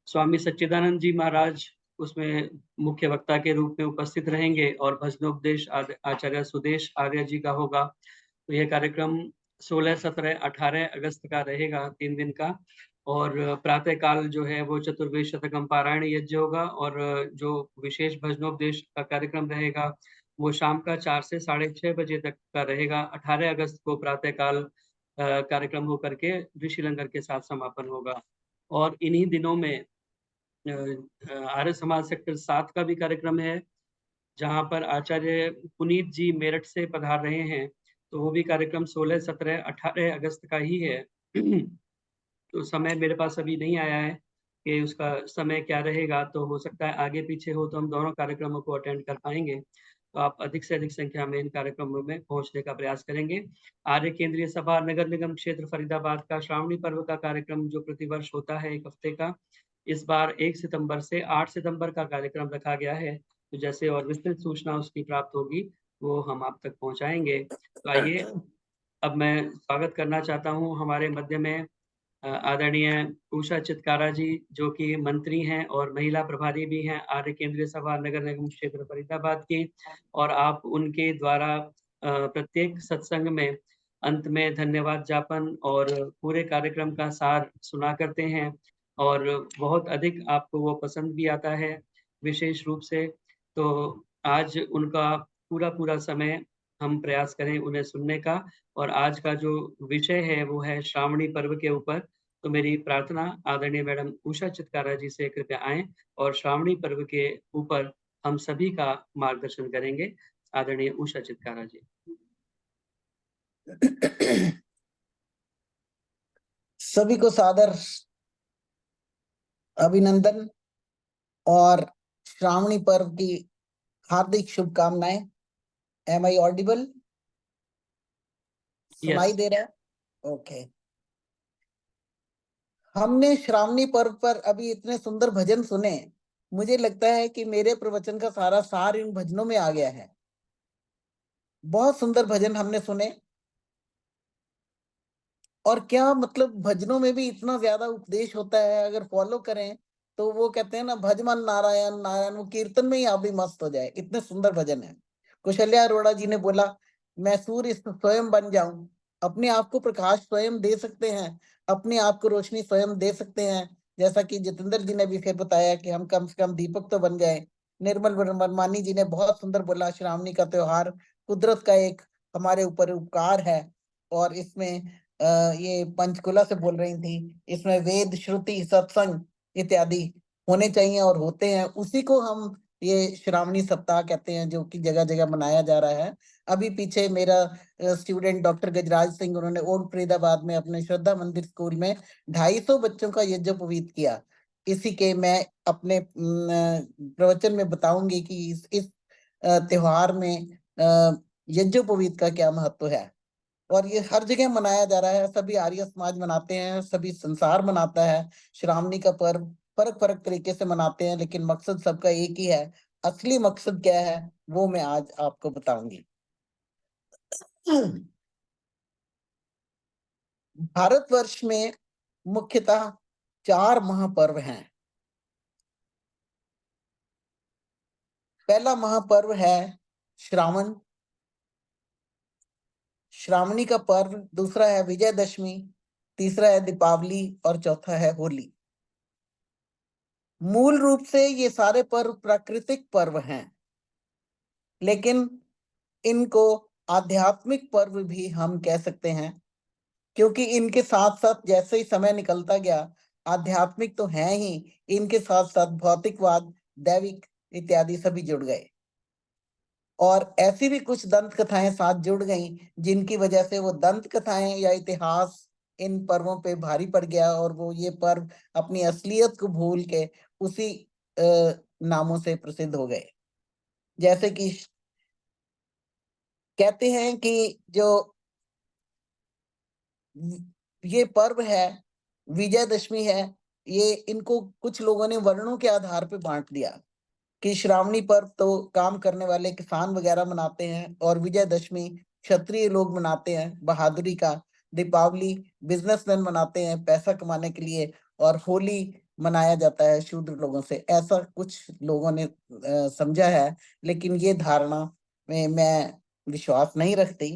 स्वामी सच्चिदानंद जी महाराज उसमें मुख्य वक्ता के रूप में उपस्थित रहेंगे, और भजनोपदेश आचार्य सुदेश आर्य जी का होगा। तो यह कार्यक्रम 16, 17, 18 अगस्त का रहेगा, 3 दिन का। और प्रातः काल जो है वो चतुर्वेद शतकम पारायण यज्ञ होगा, और जो विशेष भजनोपदेश का कार्यक्रम रहेगा वो शाम का 4 से 6:30 बजे तक का रहेगा। 18 अगस्त को प्रातः काल कार्यक्रम होकर के ऋषि लंगर के साथ समापन होगा। और इन्हीं दिनों में आर्य समाज सेक्टर 7 का भी कार्यक्रम है, जहां पर आचार्य पुनीत जी मेरठ से पधार रहे हैं। तो वो भी कार्यक्रम 16, 17, 18 अगस्त का ही है। तो समय मेरे पास अभी नहीं आया है कि उसका समय क्या रहेगा, तो हो सकता है आगे पीछे हो तो हम दोनों कार्यक्रमों को अटेंड कर पाएंगे। तो आप अधिक से अधिक संख्या में इन कार्यक्रमों में पहुंचने का प्रयास करेंगे। आर्य केंद्रीय सभा नगर निगम क्षेत्र फरीदाबाद का श्रावणी पर्व का कार्यक्रम जो प्रतिवर्ष होता है 1 हफ्ते का, इस बार 1 सितंबर से 8 सितंबर का कार्यक्रम रखा गया है। तो जैसे और विस्तृत सूचना उसकी प्राप्त होगी वो हम आप तक पहुंचाएंगे। तो आइए अब मैं स्वागत करना चाहता हूं हमारे मध्य में आदरणीय उषा चितकारा जी, जो कि मंत्री हैं और महिला प्रभारी भी हैं आर्य केंद्रीय सभा नगर निगम क्षेत्र फरीदाबाद की। और आप उनके द्वारा प्रत्येक सत्संग में अंत में धन्यवाद ज्ञापन और पूरे कार्यक्रम का सार सुना करते हैं, और बहुत अधिक आपको वो पसंद भी आता है विशेष रूप से। तो आज उनका पूरा समय हम प्रयास करें उन्हें सुनने का। और आज का जो विषय है वो है श्रावणी पर्व के ऊपर। तो मेरी प्रार्थना आदरणीय मैडम उषा चितकारा जी से कृपया आएं और श्रावणी पर्व के ऊपर हम सभी का मार्गदर्शन करेंगे। आदरणीय उषा चितकारा जी। सभी को सादर अभिनंदन और श्रावणी पर्व की हार्दिक शुभकामनाएं। Am I audible? सुनाई दे रहा है? ओके। हमने श्रावणी पर्व पर अभी इतने सुंदर भजन सुने, मुझे लगता है कि मेरे प्रवचन का सारा सार इन भजनों में आ गया है। बहुत सुंदर भजन हमने सुने, और क्या मतलब भजनों में भी इतना ज्यादा उपदेश होता है, अगर फॉलो करें तो वो कहते हैं ना, भजमन नारायण नारायण, वो कीर्तन में ही आप भी मस्त हो जाए, इतने सुंदर भजन है। कुशल्या अरोड़ा जी ने बोला, मैं सूर्य स्वयं बन जाऊं, अपने आप को प्रकाश स्वयं दे सकते हैं, अपने आप को रोशनी स्वयं दे सकते हैं। जैसा कि जितेंद्र जी ने भी फिर बताया कि हम कम से कम दीपक तो बन जाए। निर्मल वर्मानी जी ने बहुत सुंदर बोला, श्रावणी का त्योहार कुदरत का एक हमारे ऊपर उपकार है, और इसमें ये पंचकुला से बोल रही थी, इसमें वेद श्रुति सत्संग इत्यादि होने चाहिए और होते हैं। उसी को हम ये श्रावणी सप्ताह कहते हैं, जो कि जगह जगह मनाया जा रहा है। अभी पीछे मेरा स्टूडेंट डॉक्टर गजराज सिंह, उन्होंने ओल्ड फरीदाबाद में अपने श्रद्धा मंदिर स्कूल में 250 बच्चों का यज्ञोपवीत किया। इसी के मैं अपने प्रवचन में बताऊंगी कि इस त्योहार में यज्ञोपवीत का क्या महत्व है। और ये हर जगह मनाया जा रहा है, सभी आर्य समाज मनाते हैं, सभी संसार मनाता है। श्रावणी का पर्व फर्क फर्क तरीके से मनाते हैं, लेकिन मकसद सबका एक ही है। असली मकसद क्या है वो मैं आज आपको बताऊंगी। भारतवर्ष में मुख्यतः 4 महापर्व हैं। पहला महापर्व है श्रावण, श्रावणी का पर्व। दूसरा है विजयदशमी, तीसरा है दीपावली, और चौथा है होली। मूल रूप से ये सारे पर्व प्राकृतिक पर्व हैं, लेकिन इनको आध्यात्मिक पर्व भी हम कह सकते हैं, क्योंकि इनके साथ साथ जैसे ही समय निकलता गया आध्यात्मिक तो हैं ही, इनके साथ साथ भौतिकवाद, दैविक इत्यादि सभी जुड़ गए। और ऐसी भी कुछ दंत कथाएं साथ जुड़ गईं जिनकी वजह से वो दंत कथाएं या इतिहास इन पर्वों पे भारी पड़ गया और वो ये पर्व अपनी असलियत को भूल के उसी नामों से प्रसिद्ध हो गए। जैसे कि कहते हैं कि जो ये पर्व है, विजयदशमी है, ये इनको कुछ लोगों ने वर्णों के आधार पे बांट दिया कि श्रावणी पर्व तो काम करने वाले किसान वगैरह मनाते हैं और विजयदशमी क्षत्रिय लोग मनाते हैं बहादुरी का, दीपावली बिजनेसमैन मनाते हैं पैसा कमाने के लिए, और होली मनाया जाता है शूद्र लोगों से। ऐसा कुछ लोगों ने समझा है, लेकिन ये धारणा में मैं विश्वास नहीं रखती,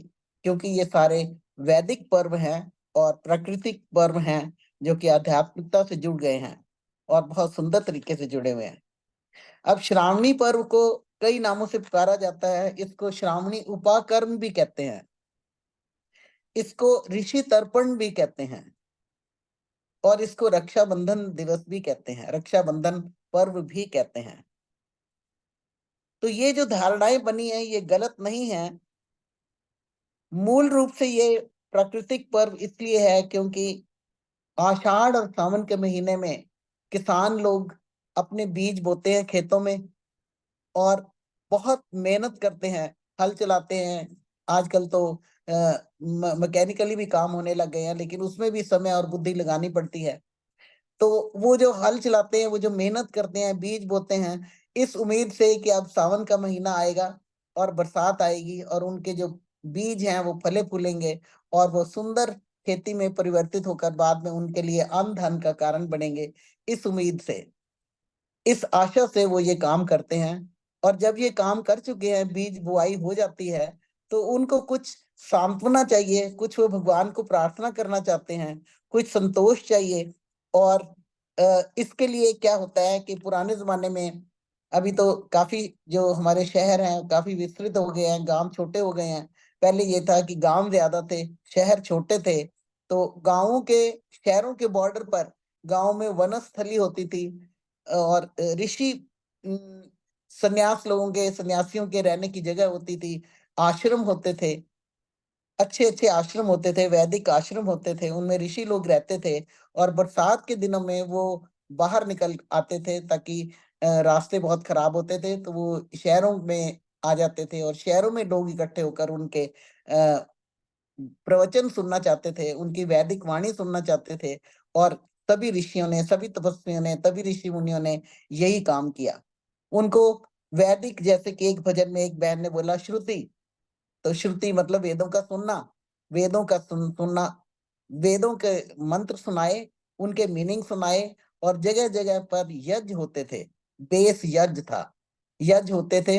क्योंकि ये सारे वैदिक पर्व हैं और प्राकृतिक पर्व हैं जो कि आध्यात्मिकता से जुड़ गए हैं और बहुत सुंदर तरीके से जुड़े हुए हैं। अब श्रावणी पर्व को कई नामों से पुकारा जाता है। इसको श्रावणी उपाकर्म भी कहते हैं, इसको ऋषि तर्पण भी कहते हैं, और इसको रक्षाबंधन दिवस भी कहते हैं, रक्षाबंधन पर्व भी कहते हैं। तो ये जो धारणाएं बनी है ये गलत नहीं है। मूल रूप से ये प्राकृतिक पर्व इसलिए है क्योंकि आषाढ़ और सावन के महीने में किसान लोग अपने बीज बोते हैं खेतों में और बहुत मेहनत करते हैं, हल चलाते हैं। आजकल तो मैकेनिकली भी काम होने लग गए हैं, लेकिन उसमें भी समय और बुद्धि लगानी पड़ती है। तो वो जो हल चलाते हैं, वो जो मेहनत करते हैं, बीज बोते हैं, इस उम्मीद से कि अब सावन का महीना आएगा और बरसात आएगी और उनके जो बीज हैं वो फले फूलेंगे और वो सुंदर खेती में परिवर्तित होकर बाद में उनके लिए अन्न धन का कारण बनेंगे। इस उम्मीद से, इस आशा से वो ये काम करते हैं। और जब ये काम कर चुके हैं, बीज बुआई हो जाती है, तो उनको कुछ सांत्वना चाहिए, कुछ वो भगवान को प्रार्थना करना चाहते हैं, कुछ संतोष चाहिए। और इसके लिए क्या होता है कि पुराने जमाने में, अभी तो काफी जो हमारे शहर हैं काफी विस्तृत हो गए हैं, गांव छोटे हो गए हैं। पहले ये था कि गांव ज्यादा थे, शहर छोटे थे। तो गांवों के, शहरों के बॉर्डर पर गांव में वनस्थली होती थी और ऋषि सन्यास लोगों के, सन्यासियों के रहने की जगह होती थी, आश्रम होते थे, अच्छे अच्छे आश्रम होते थे, वैदिक आश्रम होते थे, उनमें ऋषि लोग रहते थे। और बरसात के दिनों में वो बाहर निकल आते थे ताकि रास्ते बहुत खराब होते थे, तो वो शहरों में आ जाते थे और शहरों में लोग इकट्ठे होकर उनके प्रवचन सुनना चाहते थे, उनकी वैदिक वाणी सुनना चाहते थे। और सभी ऋषियों ने, सभी तपस्वियों ने, सभी ऋषि मुनियों ने यही काम किया। उनको वैदिक, जैसे कि एक भजन में एक बहन ने बोला श्रुति, तो श्रुति मतलब वेदों का सुनना, वेदों का सुनना, वेदों के मंत्र सुनाए, उनके मीनिंग सुनाए। और जगह जगह पर यज्ञ होते थे, बेस यज्ञ था, यज्ञ होते थे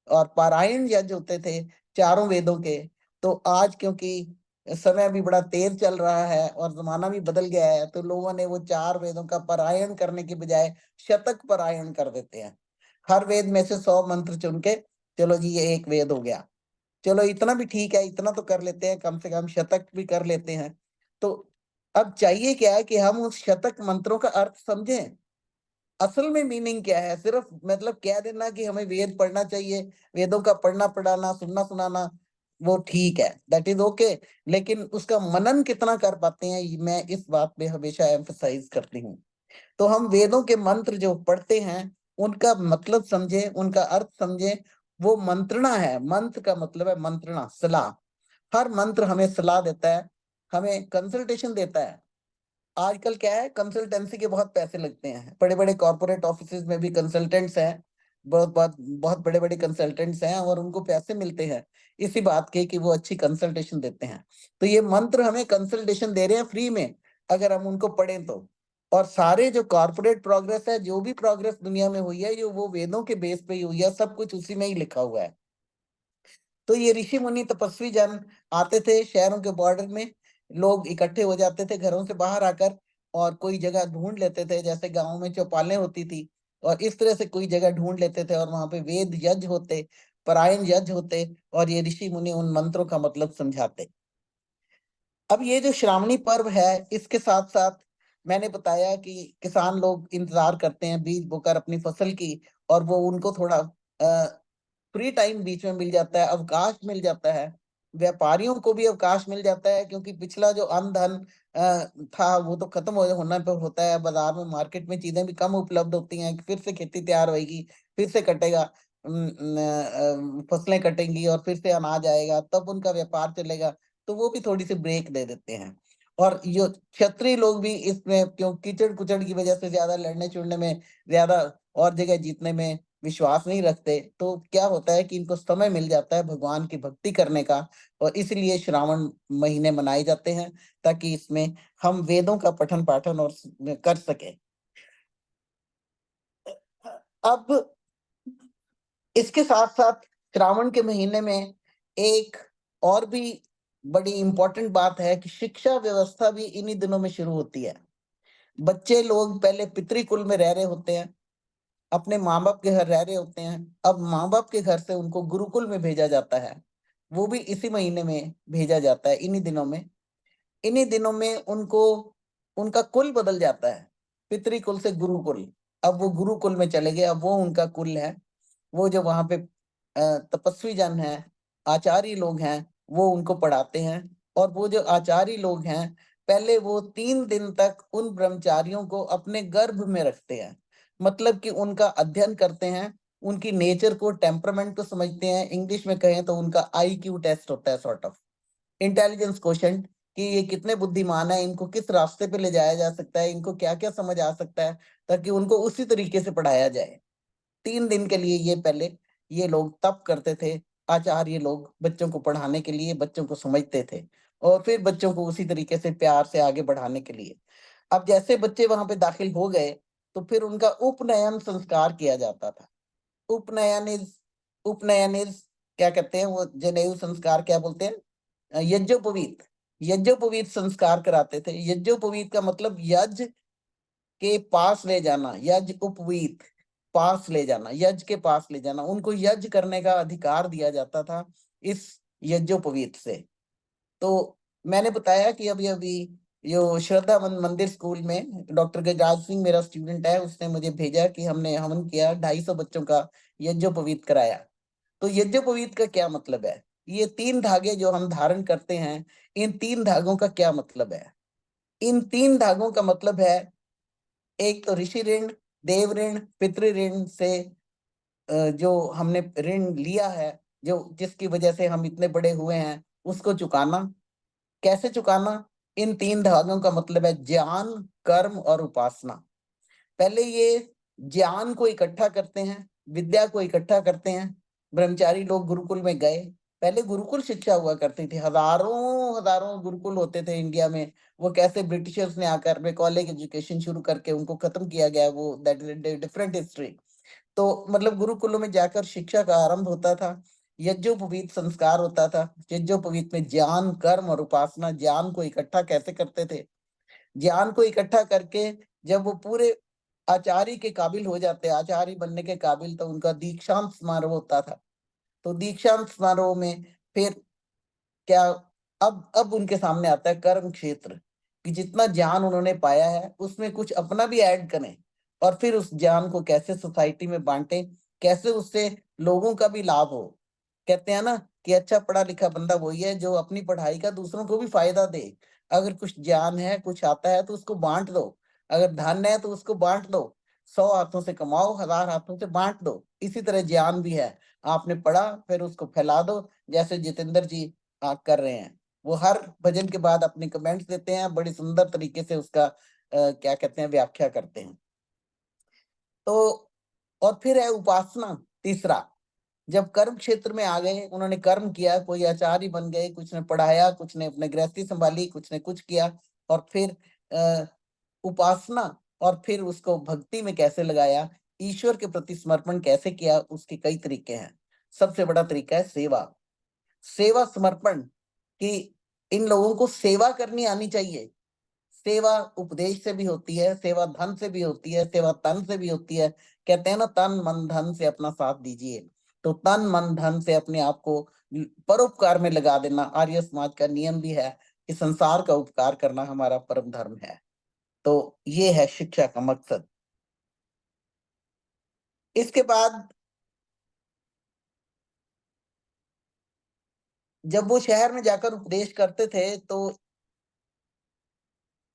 और पारायण यज्ञ होते थे चारों वेदों के। तो आज क्योंकि समय भी बड़ा तेज चल रहा है और जमाना भी बदल गया है, तो लोगों ने वो चार वेदों का पारायण करने के बजाय शतक पारायण कर देते हैं। हर वेद में से 100 मंत्र चुन के, चलो जी ये एक वेद हो गया, चलो इतना भी ठीक है, इतना तो कर लेते हैं, कम से कम शतक भी कर लेते हैं। तो अब चाहिए क्या है कि हम उस शतक मंत्रों का अर्थ समझें, असल में मीनिंग क्या है। सिर्फ मतलब कह देना कि हमें वेद पढ़ना चाहिए, वेदों का पढ़ना पढ़ाना सुनना सुनाना वो ठीक है, दैट इज ओके, लेकिन उसका मनन कितना कर पाते हैं, मैं इस बात पे हमेशा एम्फसाइज करती हूँ। तो हम वेदों के मंत्र जो पढ़ते हैं उनका मतलब समझे, उनका अर्थ समझे। वो मंत्रणा है, मंत्र का मतलब है मंत्रणा, सलाह। हर मंत्र हमें सलाह देता है, हमें कंसल्टेशन देता है। आजकल क्या है, कंसल्टेंसी के बहुत पैसे लगते हैं, बड़े बड़े कॉर्पोरेट ऑफिसेज में भी कंसल्टेंट्स हैं, बहुत बहुत बहुत बड़े बड़े कंसल्टेंट्स हैं और उनको पैसे मिलते हैं इसी बात के कि वो अच्छी कंसल्टेशन देते हैं। तो ये मंत्र हमें कंसल्टेशन दे रहे हैं फ्री में, अगर हम उनको पढ़ें तो। और सारे जो कॉर्पोरेट प्रोग्रेस है, जो भी प्रोग्रेस दुनिया में हुई है, ये वो वेदों के बेस पे ही हुई है, सब कुछ उसी में ही लिखा हुआ है। तो ये ऋषि मुनि तपस्वी जन आते थे शहरों के बॉर्डर में, लोग इकट्ठे हो जाते थे घरों से बाहर आकर और कोई जगह ढूंढ लेते थे, जैसे गाँव में चौपालें होती थी, और इस तरह से कोई जगह ढूंढ लेते थे और वहां पे वेद यज्ञ होते, परायण यज्ञ होते और ये ऋषि मुनि उन मंत्रों का मतलब समझाते। अब ये जो श्रावणी पर्व है, इसके साथ साथ मैंने बताया कि किसान लोग इंतजार करते हैं बीज बोकर अपनी फसल की, और वो उनको थोड़ा फ्री टाइम बीच में मिल जाता है, अवकाश मिल जाता है। व्यापारियों को भी अवकाश मिल जाता है, क्योंकि पिछला जो अन्न धन था वो तो खत्म होना पे होता है। बाजार में, मार्केट में चीजें भी कम उपलब्ध होती हैं, फिर से खेती तैयार होगी, फिर से कटेगा, फसलें कटेंगी और फिर से अनाज आएगा, तब उनका व्यापार चलेगा। तो वो भी थोड़ी सी ब्रेक दे देते हैं। और ये क्षत्रिय लोग भी इसमें, क्यों कीचड़ कुचड़ की वजह से ज्यादा लड़ने चुड़ने में, ज्यादा और जगह जीतने में विश्वास नहीं रखते, तो क्या होता है कि इनको समय मिल जाता है भगवान की भक्ति करने का। और इसलिए श्रावण महीने मनाए जाते हैं, ताकि इसमें हम वेदों का पठन पाठन और कर सके। अब इसके साथ साथ श्रावण के महीने में एक और भी बड़ी इंपॉर्टेंट बात है कि शिक्षा व्यवस्था भी इन्हीं दिनों में शुरू होती है। बच्चे लोग पहले पितृकुल में रह रहे होते हैं, अपने माँ बाप के घर रह रहे होते हैं, अब माँ बाप के घर से उनको गुरुकुल में भेजा जाता है, वो भी इसी महीने में भेजा जाता है, इन्हीं दिनों में। इन्हीं दिनों में उनको, उनका कुल बदल जाता है, पितृकुल से गुरुकुल। अब वो गुरुकुल में चले गए, अब वो उनका कुल है। वो जो वहां पे तपस्वी जन है, आचार्य लोग हैं, वो उनको पढ़ाते हैं। और वो जो आचार्य लोग हैं, पहले वो 3 दिन तक उन ब्रह्मचारियों को अपने गर्भ में रखते हैं, मतलब कि उनका अध्ययन करते हैं, उनकी नेचर को, टेम्परामेंट को समझते हैं। इंग्लिश में कहें तो उनका IQ टेस्ट होता है, सॉर्ट ऑफ इंटेलिजेंस क्वेश्चन, कि ये कितने बुद्धिमान है, इनको किस रास्ते पे ले जाया जा सकता है, इनको क्या क्या समझ आ सकता है, ताकि उनको उसी तरीके से पढ़ाया जाए। 3 दिन के लिए ये पहले ये लोग तप करते थे, आचार्य लोग बच्चों को पढ़ाने के लिए, बच्चों को समझते थे, और फिर बच्चों को उसी तरीके से प्यार से आगे बढ़ाने के लिए। अब जैसे बच्चे वहां पे दाखिल हो गए, तो फिर उनका उपनयन संस्कार किया जाता था। उपनयन इज उपनयन इज क्या कहते हैं वो, जनेऊ संस्कार क्या बोलते हैं, यज्ञोपवीत। यज्ञोपवीत संस्कार कराते थे। यज्ञोपवीत का मतलब यज्ञ के पास ले जाना, यज्ञ उपवीत, पास ले जाना, यज्ञ के पास ले जाना। उनको यज्ञ करने का अधिकार दिया जाता था इस यज्ञोपवीत से। तो मैंने बताया कि अभी अभी जो श्रद्धा मंदिर स्कूल में डॉक्टर गजराज सिंह मेरा स्टूडेंट है, उसने मुझे भेजा कि हमने हवन किया, 250 बच्चों का यज्ञोपवीत कराया। तो यज्ञोपवीत का क्या मतलब है, ये 3 धागे जो हम धारण करते हैं, इन 3 धागों का क्या मतलब है? इन 3 धागों का मतलब है, एक तो ऋषि ऋण, देव ऋण, पितृ ऋण से जो हमने ऋण लिया है, जो जिसकी वजह से हम इतने बड़े हुए हैं, उसको चुकाना। कैसे चुकाना? इन 3 धागों का मतलब है ज्ञान, कर्म और उपासना। पहले ये ज्ञान को इकट्ठा करते हैं, विद्या को इकट्ठा करते हैं। ब्रह्मचारी लोग गुरुकुल में गए, पहले गुरुकुल शिक्षा हुआ करती थी, हजारों हजारों गुरुकुल होते थे इंडिया में। वो कैसे ब्रिटिशर्स ने आकर में कॉलेज एजुकेशन शुरू करके उनको खत्म किया गया, वो दैट इज डिफरेंट हिस्ट्री। तो मतलब गुरुकुलों में जाकर शिक्षा का आरंभ होता था, यज्ञोपवीत संस्कार होता था। यज्ञोपवीत में ज्ञान, कर्म और उपासना। ज्ञान को इकट्ठा कैसे करते थे? ज्ञान को इकट्ठा करके जब वो पूरे आचार्य के काबिल हो जाते, आचार्य बनने के काबिल, तो उनका दीक्षांत समारोह होता था। तो दीक्षांत समारोह में फिर क्या, अब उनके सामने आता है कर्म क्षेत्र, कि जितना ज्ञान उन्होंने पाया है उसमें कुछ अपना भी ऐड करें, और फिर उस ज्ञान को कैसे सोसाइटी में बांटें, कैसे उससे लोगों का भी लाभ हो। कहते हैं ना कि अच्छा पढ़ा लिखा बंदा वही है जो अपनी पढ़ाई का दूसरों को भी फायदा दे। अगर कुछ ज्ञान है, कुछ आता है, तो उसको बांट दो। अगर धन है तो उसको बांट दो। 100 हाथों से कमाओ, 1000 हाथों से बांट दो। इसी तरह ज्ञान भी है, आपने पढ़ा फिर उसको फैला दो, जैसे जितेंद्र जी कर रहे हैं। वो हर भजन के बाद अपने कमेंट्स देते हैं, बड़ी सुंदर तरीके से उसका क्या कहते हैं, व्याख्या करते हैं। तो और फिर है उपासना, तीसरा। जब कर्म क्षेत्र में आ गए, उन्होंने कर्म किया, कोई आचार्य बन गए, कुछ ने पढ़ाया, कुछ ने अपने गृहस्थी संभाली, कुछ ने कुछ किया, और फिर उपासना, और फिर उसको भक्ति में कैसे लगाया, ईश्वर के प्रति समर्पण कैसे किया, उसके कई तरीके हैं। सबसे बड़ा तरीका है सेवा। सेवा समर्पण, कि इन लोगों को सेवा करनी आनी चाहिए। सेवा उपदेश से भी होती है, सेवा धन से भी होती है, सेवा तन से भी होती है। कहते हैं ना, तन मन धन से अपना साथ दीजिए। तो तन मन धन से अपने आप को परोपकार में लगा देना आर्य समाज का नियम भी है, कि संसार का उपकार करना हमारा परम धर्म है। तो ये है शिक्षा का मकसद। इसके बाद जब वो शहर में जाकर उपदेश करते थे तो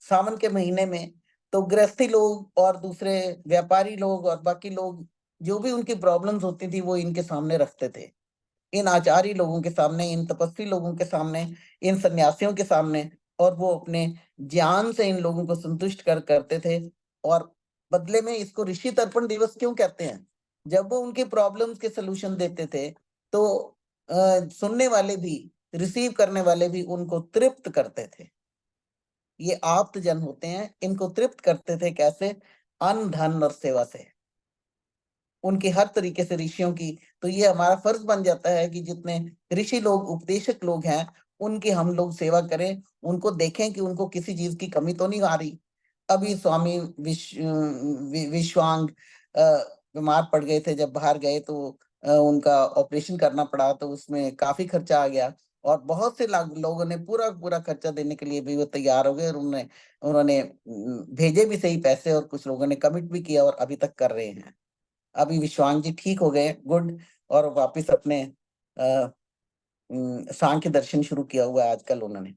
सावन के महीने में, तो गृहस्थी लोग और दूसरे व्यापारी लोग और बाकी लोग जो भी उनकी प्रॉब्लम्स होती थी वो इनके सामने रखते थे, इन आचार्य लोगों के सामने, इन तपस्वी लोगों के सामने, इन सन्यासियों के सामने, और वो अपने ज्ञान से इन लोगों को संतुष्ट करते थे। और बदले में इसको ऋषि तर्पण दिवस क्यों कहते हैं? जब वो उनकी प्रॉब्लम्स के सलूशन देते थे तो सुनने वाले भी, रिसीव करने वाले भी उनको तृप्त करते थे। ये आप्त जन होते हैं, इनको तृप्त करते थे कैसे? अन्न, धन और सेवा से, उनकी हर तरीके से ऋषियों की। तो ये हमारा फर्ज बन जाता है कि जितने ऋषि लोग, उपदेशक लोग हैं, उनकी हम लोग सेवा करें, उनको देखें कि उनको किसी चीज की कमी तो नहीं आ रही। अभी स्वामी विश्वांग बीमार पड़ गए थे, जब बाहर गए तो उनका ऑपरेशन करना पड़ा, तो उसमें काफी खर्चा आ गया और बहुत से लोगों ने पूरा पूरा खर्चा देने के लिए भी वो तैयार हो गए, और उन्होंने भेजे भी सही पैसे, और कुछ लोगों ने कमिट भी किया और अभी तक कर रहे हैं। अभी विश्वांग जी ठीक हो गए, गुड, और वापस अपने सांख्य दर्शन शुरू किया हुआ है आजकल उन्होंने।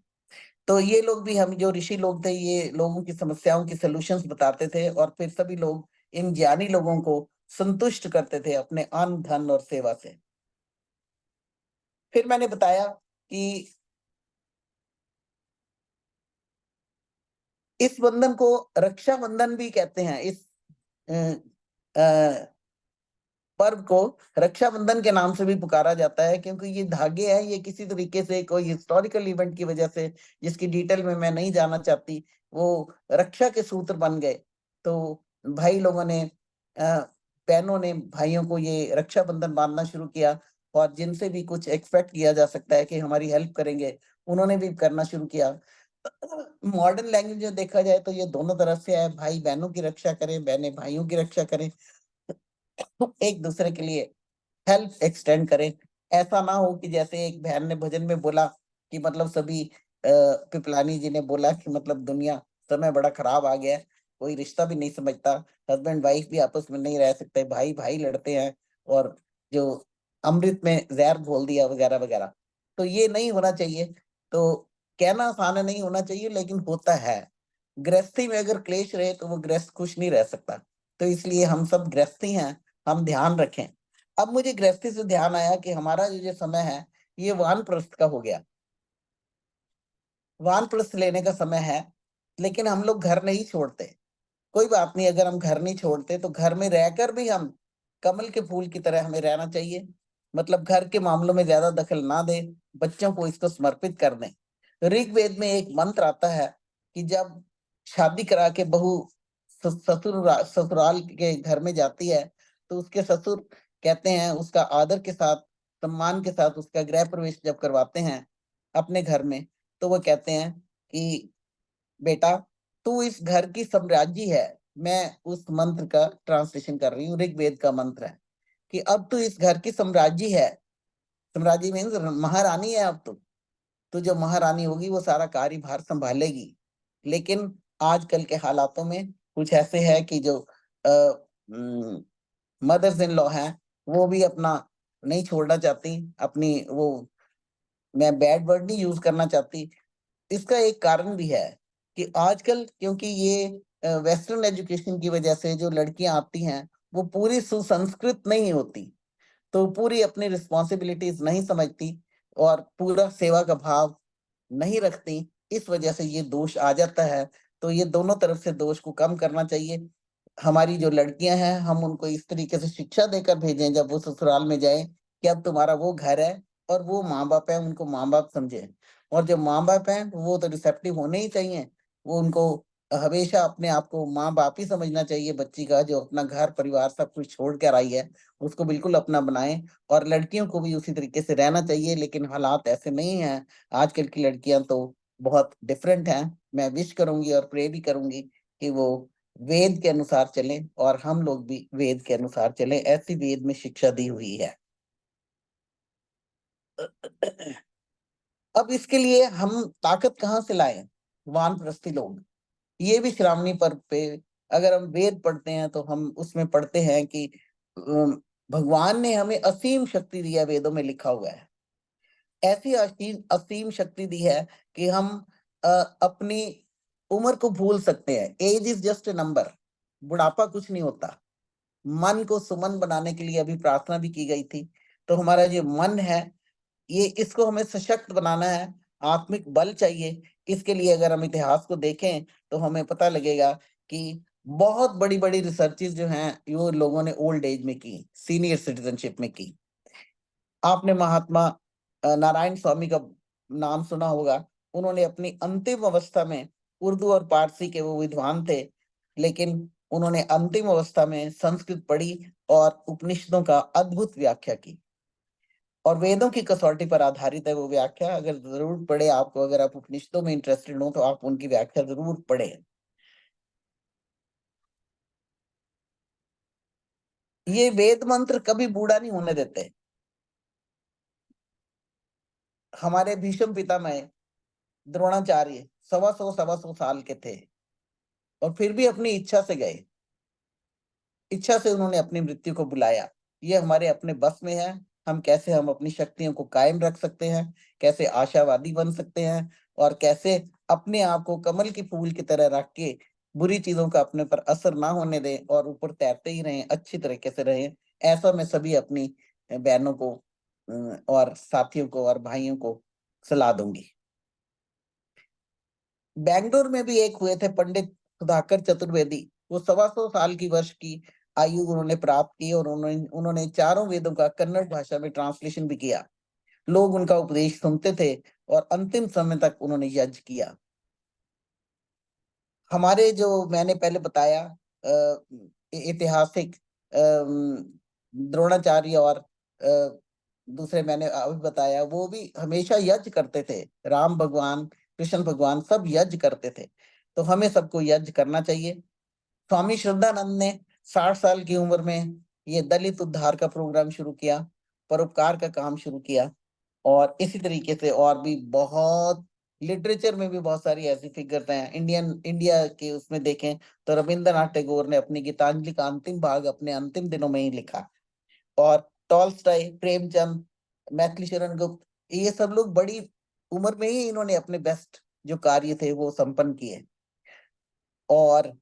तो ये लोग भी, हम जो ऋषि लोग थे, ये लोगों की समस्याओं की सॉल्यूशंस बताते थे, और फिर सभी लोग इन ज्ञानी लोगों को संतुष्ट करते थे अपने अन्न, धन और सेवा से। फिर मैंने बताया कि इस बंधन को रक्षा बंधन भी कहते हैं। इस पर्व को रक्षाबंधन के नाम से भी पुकारा जाता है, क्योंकि ये धागे हैं, ये किसी तरीके से कोई हिस्टोरिकल इवेंट की वजह से, जिसकी डिटेल में मैं नहीं जाना चाहती, वो रक्षा के सूत्र बन गए। तो भाई लोगों ने, बहनों ने भाइयों को ये रक्षाबंधन बांधना शुरू किया, और जिनसे भी कुछ एक्सपेक्ट किया जा सकता है कि हमारी हेल्प करेंगे, उन्होंने भी करना शुरू किया। मॉडर्न लैंग्वेज में देखा जाए तो ये दोनों तरफ से है, भाई बहनों की रक्षा करें, बहनें भाइयों की रक्षा करें, एक दूसरे के लिए हेल्प एक्सटेंड करें। ऐसा ना हो कि जैसे एक बहन ने भजन में बोला कि मतलब सभी पिपलानी जी ने बोला कि मतलब दुनिया, समय बड़ा खराब आ गया है, कोई रिश्ता भी नहीं समझता, हस्बैंड वाइफ भी आपस में नहीं रह सकते, भाई भाई लड़ते हैं, और जो अमृत में जहर घोल दिया वगैरह वगैरह। तो ये नहीं होना चाहिए। तो कहना आसान है, नहीं होना चाहिए, लेकिन होता है। गृहस्थी में अगर क्लेश रहे तो वो गृहस्थ खुश नहीं रह सकता। तो इसलिए हम सब गृहस्थी हैं, हम ध्यान रखें। अब मुझे गृहस्थी से ध्यान आया कि हमारा जो समय है ये वानप्रस्थ का हो गया, वानप्रस्थ लेने का समय है, लेकिन हम लोग घर नहीं छोड़ते। कोई बात नहीं, अगर हम घर नहीं छोड़ते तो घर में रहकर भी हम कमल के फूल की तरह हमें रहना चाहिए। मतलब घर के मामलों में ज्यादा दखल ना दे, बच्चों को इसको समर्पित कर दें। ऋग्वेद में एक मंत्र आता है कि जब शादी करा के बहू ससुराल के घर में जाती है, तो उसके ससुर कहते हैं, उसका आदर के साथ, सम्मान के साथ उसका गृह प्रवेश जब करवाते हैं अपने घर में, तो वो कहते हैं कि बेटा, तू इस घर की सम्राज्ञी है। मैं उस मंत्र का ट्रांसलेशन कर रही हूँ, ऋग्वेद का मंत्र है कि अब तू इस घर की सम्राज्ञी है। सम्राज्ञी मीन्स महारानी है। अब तो जो महारानी होगी वो सारा कार्यभार संभालेगी। लेकिन आजकल के हालातों में कुछ ऐसे है कि जो मदर्स इन लॉ हैं, वो भी अपना नहीं छोड़ना चाहती अपनी, वो, मैं बैड वर्ड नहीं यूज करना चाहती। इसका एक कारण भी है कि आजकल, क्योंकि ये वेस्टर्न एजुकेशन की वजह से जो लड़कियां आती हैं वो पूरी सुसंस्कृत नहीं होती, तो पूरी अपनी रिस्पॉन्सिबिलिटीज नहीं समझती और पूरा सेवा का भाव नहीं रखती। इस वजह से ये दोष आ जाता है। तो ये दोनों तरफ से दोष को कम करना चाहिए। हमारी जो लड़कियां हैं, हम उनको इस तरीके से शिक्षा देकर भेजें जब वो ससुराल में जाए कि अब तुम्हारा वो घर है और वो माँ बाप है, उनको माँ बाप समझे। और जो माँ बाप हैं वो तो रिसेप्टिव होने ही चाहिए, वो उनको हमेशा अपने आप को माँ बाप ही समझना चाहिए। बच्ची का जो अपना घर परिवार सब कुछ छोड़ कर आई है उसको बिल्कुल अपना बनाए, और लड़कियों को भी उसी तरीके से रहना चाहिए। लेकिन हालात ऐसे नहीं है, आजकल की लड़कियां तो बहुत डिफरेंट हैं। मैं विश करूंगी और प्रे भी करूंगी कि वो वेद के अनुसार चलें, और हम लोग भी वेद के अनुसार चलें, ऐसी वेद में शिक्षा दी हुई है। अब इसके लिए हम ताकत कहाँ से लाएं? वानप्रस्थी लोग, ये भी श्रावणी पर्व पे अगर हम वेद पढ़ते हैं तो हम उसमें पढ़ते हैं कि भगवान ने हमें असीम शक्ति दी है, वेदों में लिखा हुआ है। ऐसी असीम असीम शक्ति दी है कि हम अपनी उम्र को भूल सकते हैं। Age is just a number, बुढ़ापा कुछ नहीं होता। मन को सुमन बनाने के लिए अभी प्रार्थना भी की गई थी। तो हमारा जो मन है, ये इसको हमें सशक्त बनाना है, आत्मिक बल चाहिए। इसके लिए अगर हम इतिहास को देखें तो हमें पता लगेगा कि बहुत बड़ी बड़ी रिसर्चेस जो हैं वो लोगों ने ओल्ड एज में की, सीनियर सिटीजनशिप में की। आपने महात्मा नारायण स्वामी का नाम सुना होगा। उन्होंने अपनी अंतिम अवस्था में, उर्दू और पारसी के वो विद्वान थे, लेकिन उन्होंने अंतिम अवस्था में संस्कृत पढ़ी और उपनिषदों का अद्भुत व्याख्या की। और वेदों की कसौटी पर आधारित है वो व्याख्या। अगर जरूर पढ़े आपको, अगर आप उपनिषदों में इंटरेस्टेड हो तो आप उनकी व्याख्या जरूर पढ़े। ये वेद मंत्र कभी बूढ़ा नहीं होने देते। हमारे भीष्म पितामह द्रोणाचार्य 125 साल के थे और फिर भी अपनी इच्छा से गए, इच्छा से उन्होंने अपनी मृत्यु को बुलाया। ये हमारे अपने बस में है। हम कैसे हम अपनी शक्तियों को कायम रख सकते हैं, कैसे आशावादी बन सकते हैं, और कैसे अपने आप को कमल के फूल की तरह रख के बुरी चीजों का अपने पर असर ना होने दें और ऊपर तैरते ही रहें, अच्छी तरीके से रहें। ऐसा मैं सभी अपनी बहनों को और साथियों को और भाइयों को सलाह दूंगी। बेंगलोर में भी एक हुए थे पंडित सुधाकर चतुर्वेदी। वो 125 साल की वर्ष की आयु उन्होंने प्राप्त की और उन्होंने चारों वेदों का कन्नड़ भाषा में ट्रांसलेशन भी किया। लोग उनका उपदेश सुनते थे और अंतिम समय तक उन्होंने यज्ञ किया। हमारे जो मैंने पहले बताया ऐतिहासिक द्रोणाचार्य और दूसरे मैंने अभी बताया, वो भी हमेशा यज्ञ करते थे। राम भगवान, कृष्ण भगवान सब यज्ञ करते थे। तो हमें सबको यज्ञ करना चाहिए। स्वामी श्रद्धानंद ने 60 साल की उम्र में ये दलित उद्धार का प्रोग्राम शुरू किया, परोपकार का काम शुरू किया। और इसी तरीके से और भी बहुत लिटरेचर में भी बहुत सारी ऐसी फिगर्स हैं। इंडिया के उसमें देखें तो रविंद्रनाथ टैगोर ने अपनी गीतांजलि का अंतिम भाग अपने अंतिम दिनों में ही लिखा। और टॉल्स्टॉय, प्रेमचंद, मैथिली शरण गुप्त, ये सब लोग बड़ी उम्र में ही इन्होंने अपने बेस्ट जो कार्य थे वो संपन्न किए। और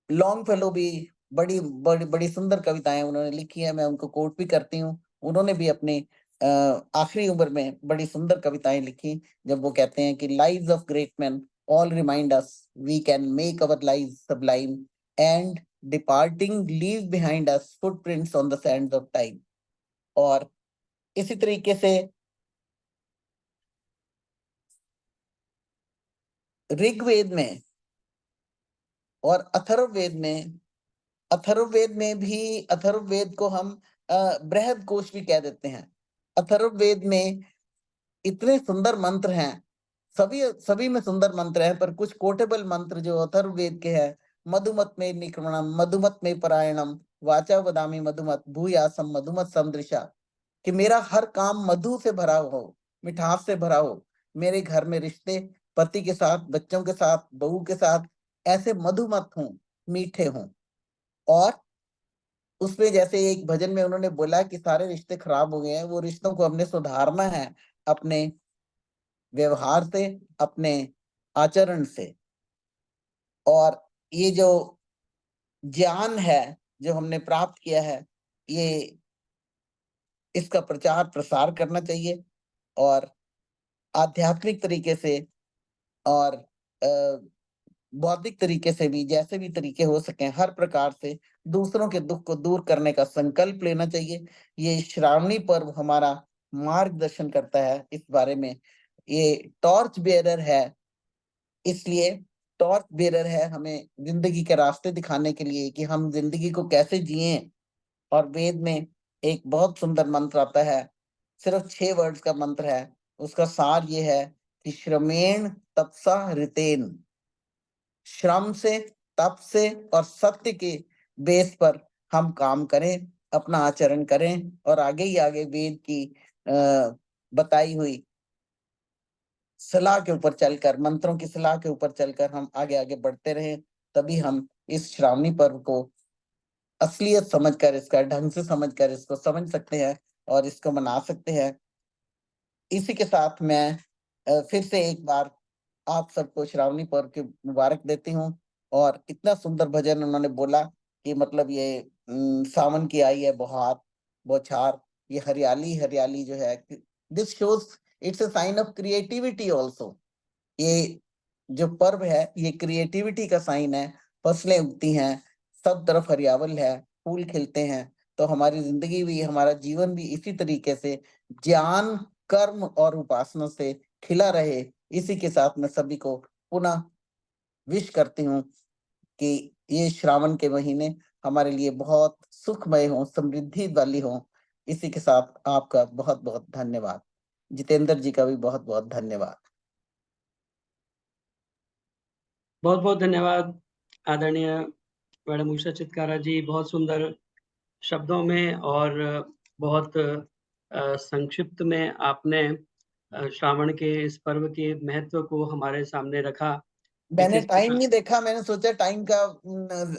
लॉन्ग फेलो भी बड़ी बड़ी बड़ी सुंदर कविताएं उन्होंने लिखी है। मैं उनको कोट भी करती हूँ। उन्होंने भी अपनी आखिरी उम्र में बड़ी सुंदर कविताएं लिखी, जब वो कहते हैं कि lives of great man all remind us we can make our lives sublime and departing leave behind us footprints on the sands of time. और इसी तरीके से ऋग्वेद में और अथर्ववेद को हम बृहद कोश भी कह देते हैं। अथर्ववेद में इतने सुंदर मंत्र हैं, सभी में सुंदर मंत्र हैं, पर कुछ कोटेबल मंत्र जो अथर्ववेद के हैं, मधुमत में निक्रमणम, मधुमत में परायणम, वाचा वदामि मधुमत, भूयासम मधुमत समदृशा, कि मेरा हर काम मधु से भरा हो, मिठास से भरा हो। मेरे घर में रिश्ते पति के साथ, बच्चों के साथ, बहू के साथ ऐसे मधुमत हों, मीठे हों। और उसमें जैसे एक भजन में उन्होंने बोला कि सारे रिश्ते खराब हो गए हैं, वो रिश्तों को हमने सुधारना है अपने व्यवहार से, अपने आचरण से। और ये जो ज्ञान है जो हमने प्राप्त किया है, ये इसका प्रचार प्रसार करना चाहिए। और आध्यात्मिक तरीके से और बौद्धिक तरीके से भी, जैसे भी तरीके हो सके, हर प्रकार से दूसरों के दुख को दूर करने का संकल्प लेना चाहिए। ये श्रावणी पर्व हमारा मार्गदर्शन करता है इस बारे में। ये टॉर्च बेयरर है, इसलिए टॉर्च बेयरर है हमें जिंदगी के रास्ते दिखाने के लिए कि हम जिंदगी को कैसे जिए। और वेद में एक बहुत सुंदर मंत्र आता है, सिर्फ 6 वर्ड्स का मंत्र है। उसका सार ये है कि श्रमेण तपसा ऋतेन, श्रम से, तप से और सत्य के बेस पर हम काम करें, अपना आचरण करें, और आगे ही आगे वेद की बताई हुई सलाह के ऊपर चलकर, मंत्रों की सलाह के ऊपर चलकर हम आगे आगे बढ़ते रहें, तभी हम इस श्रावणी पर्व को असलियत समझकर, इसका ढंग से समझकर इसको समझ सकते हैं और इसको मना सकते हैं। इसी के साथ मैं फिर से एक बार आप सबको श्रावणी पर्व की मुबारक देती हूँ। और इतना सुंदर भजन उन्होंने बोला कि मतलब ये सावन की आई है बौहार बौछार, ये हरियाली हरियाली जो है, this shows it's a sign of creativity also. ये जो पर्व है ये क्रिएटिविटी का साइन है। फसलें उगती हैं, सब तरफ हरियावल है, फूल खिलते हैं, तो हमारी जिंदगी भी, हमारा जीवन भी इसी तरीके से ज्ञान, कर्म और उपासना से खिला रहे। इसी के साथ मैं सभी को पुनः विश करती हूँ कि ये श्रावण के महीने हमारे लिए बहुत सुखमय हो, समृद्धि वाली हो। इसी के साथ आपका बहुत बहुत धन्यवाद। जितेंद्र जी का भी बहुत बहुत धन्यवाद। बहुत बहुत धन्यवाद आदरणीय मैडम उषा चित्कारा जी। बहुत सुंदर शब्दों में और बहुत संक्षिप्त में आपने श्रावण के इस पर्व के महत्व को हमारे सामने रखा। मैंने टाइम नहीं देखा, मैंने सोचा टाइम का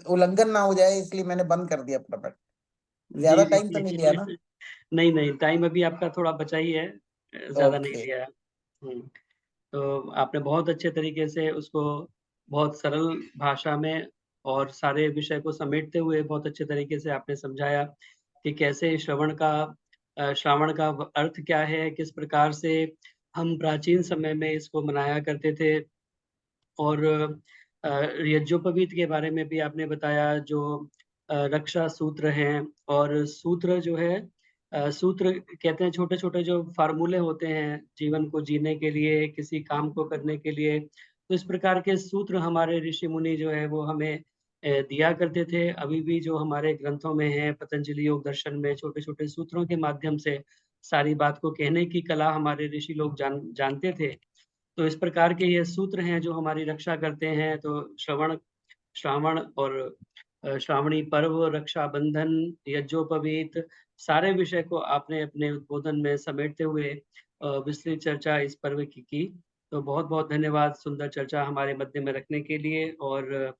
उल्लंघन ना हो जाए, इसलिए मैंने बंद कर दिया फटाफट। ज्यादा टाइम तो नहीं लिया ना? नहीं नहीं, टाइम अभी आपका थोड़ा बचा ही है, ज्यादा नहीं लिया। तो आपने बहुत अच्छे तरीके से उसको बहुत सरल भाषा में और सारे विषय को समेटते हुए बहुत अच्छे तरीके से आपने समझाया कि कैसे श्रावण का अर्थ क्या है, किस प्रकार से हम प्राचीन समय में इसको मनाया करते थे। और यज्ञोपवीत के बारे में भी आपने बताया, जो रक्षा सूत्र हैं। और सूत्र जो है, सूत्र कहते हैं छोटे छोटे जो फार्मूले होते हैं जीवन को जीने के लिए, किसी काम को करने के लिए। तो इस प्रकार के सूत्र हमारे ऋषि मुनि जो है वो हमें दिया करते थे। अभी भी जो हमारे ग्रंथों में है, पतंजलि योग दर्शन में, छोटे छोटे सूत्रों के माध्यम से सारी बात को कहने की कला हमारे ऋषि लोग जानते थे। तो इस प्रकार के ये सूत्र हैं जो हमारी रक्षा करते हैं। तो श्रावण और श्रावणी पर्व, रक्षाबंधन, यज्ञोपवीत, सारे विषय को आपने अपने उद्बोधन में समेटते हुए विस्तृत चर्चा इस पर्व की। तो बहुत बहुत धन्यवाद सुंदर चर्चा हमारे मध्य में रखने के लिए और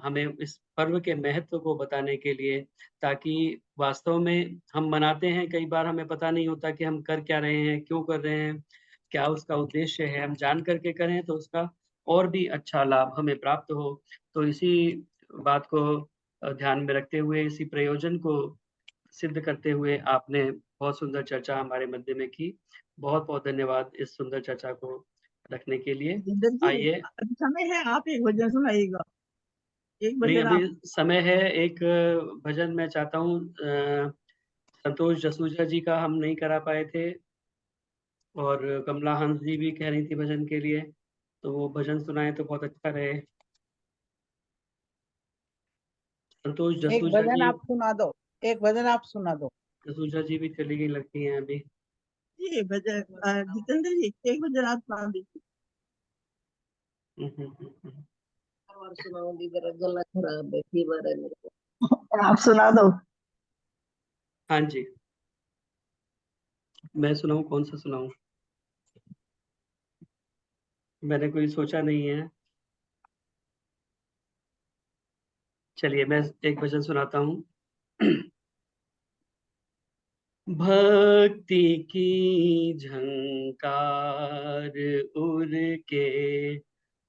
हमें इस पर्व के महत्व को बताने के लिए, ताकि वास्तव में हम मनाते हैं, कई बार हमें पता नहीं होता कि हम कर क्या रहे हैं, क्यों कर रहे हैं, क्या उसका उद्देश्य है। हम जान करके करें तो उसका और भी अच्छा लाभ हमें प्राप्त हो। तो इसी बात को ध्यान में रखते हुए, इसी प्रयोजन को सिद्ध करते हुए आपने बहुत सुंदर चर्चा हमारे मध्य में की। बहुत बहुत धन्यवाद इस सुंदर चर्चा को रखने के लिए। आइए, अभी समय है, आप एक भजन सुनाइएगा। एक नहीं भजन अभी आप समय है। एक भजन मैं चाहता हूँ, संतोष जसूजा जी का हम नहीं करा पाए थे और कमला हंस जी भी कह रही थी भजन के लिए, तो वो भजन सुनाए तो बहुत अच्छा रहे। संतोष एक जसूजा भजन जी, आप सुना दो, एक भजन आप सुना दो। जसूजा जी भी चली गई लगती हैं अभी। ये भजन जितेंद्र जी, एक भजन आप सुना दीजिए। और सुनाओ दी, मेरा गला खराब है, फीवर है मेरे को। आप सुना दो। हाँ जी, मैं सुनाऊं? कौन सा सुनाऊं? मैंने कोई सोचा नहीं है। चलिए मैं एक भजन सुनाता हूँ। भक्ति की झंकार उड़ के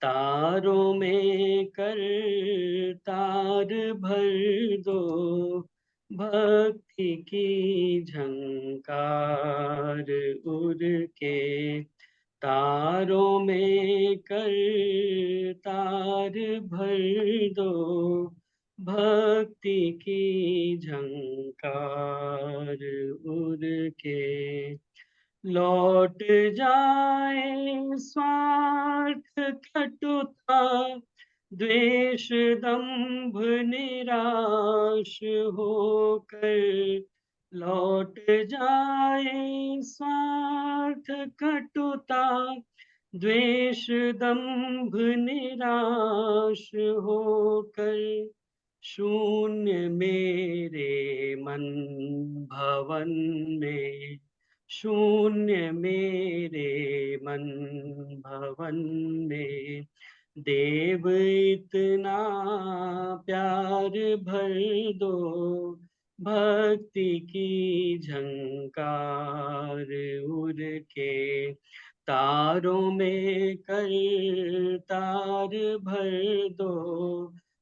तारों में कर तार भर दो। भक्ति की झंकार उड़ के तारों में कर तार भर दो। भक्ति की झंकार उड़ के लौट जाए स्वार्थ कटुता, द्वेष दंभ निराश होकर। लौट जाए स्वार्थ कटुता, द्वेष दंभ निराश होकर। शून्य मेरे मन भवन में शून्य मेरे मन भवन में, देव इतना प्यार भर दो, भक्ति की झंकार उड़ के तारों में कर तार भर दो,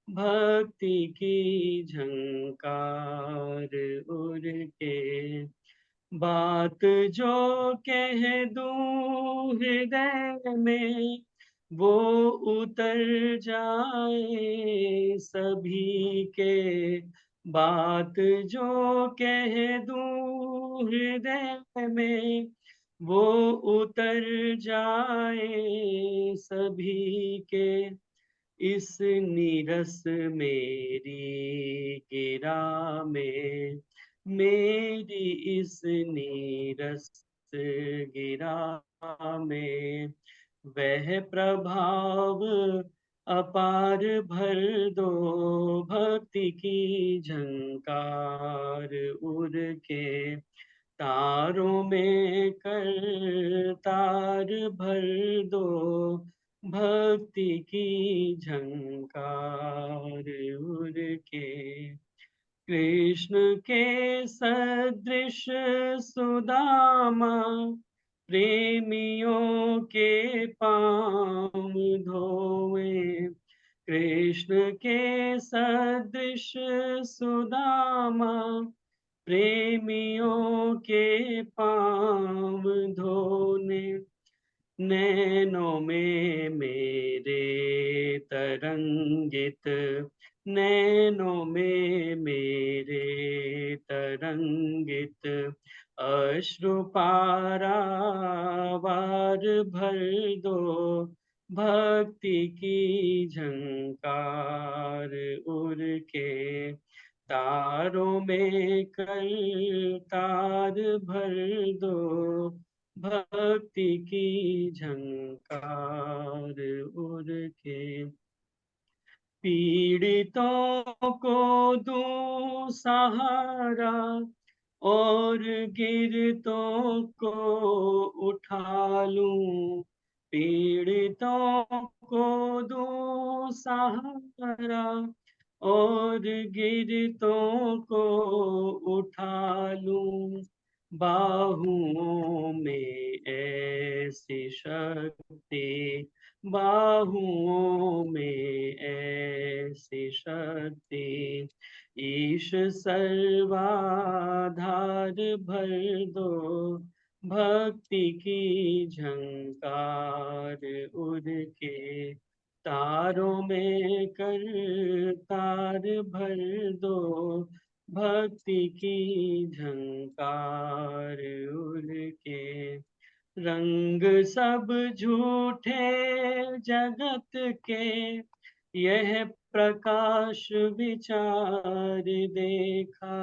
भक्ति की झंकार उड़ के। बात जो कह दूं हृदय में, वो उतर जाए सभी के। बात जो कह दूं हृदय में, वो उतर जाए सभी के। इस नीरस मेरी गिरा में, मेरी इस नीरस गिरा में, वह प्रभाव अपार भर दो, भक्ति की झंकार उड़ के तारों में कर तार भर दो, भक्ति की झंकार उड़ के। कृष्ण के सदृश सुदामा, प्रेमियों के पाँव धोए। कृष्ण के सदृश सुदामा, प्रेमियों के पाँव धोने। नैनों में मेरे तरंगित, नैनों में मेरे तरंगित, अश्रु पारावार भर दो, भक्ति की झंकार उड़ के तारों में कर तार भर दो, भक्ति की झंकार उड़ के। पीड़ितों को दूं सहारा, और गिरतों को उठा लूं। पीड़ितों को दूं सहारा, और गिरतों को उठा लूं। बाहुओं में ऐसी शक्ति, बाहुओं में ऐसी शक्ति, ईश सर्वाधार भर दो, भक्ति की झंकार उड़ के तारों में कर तार भर दो, भक्ति की झंकार उड़ के। रंग सब झूठे जगत के, यह प्रकाश विचार देखा।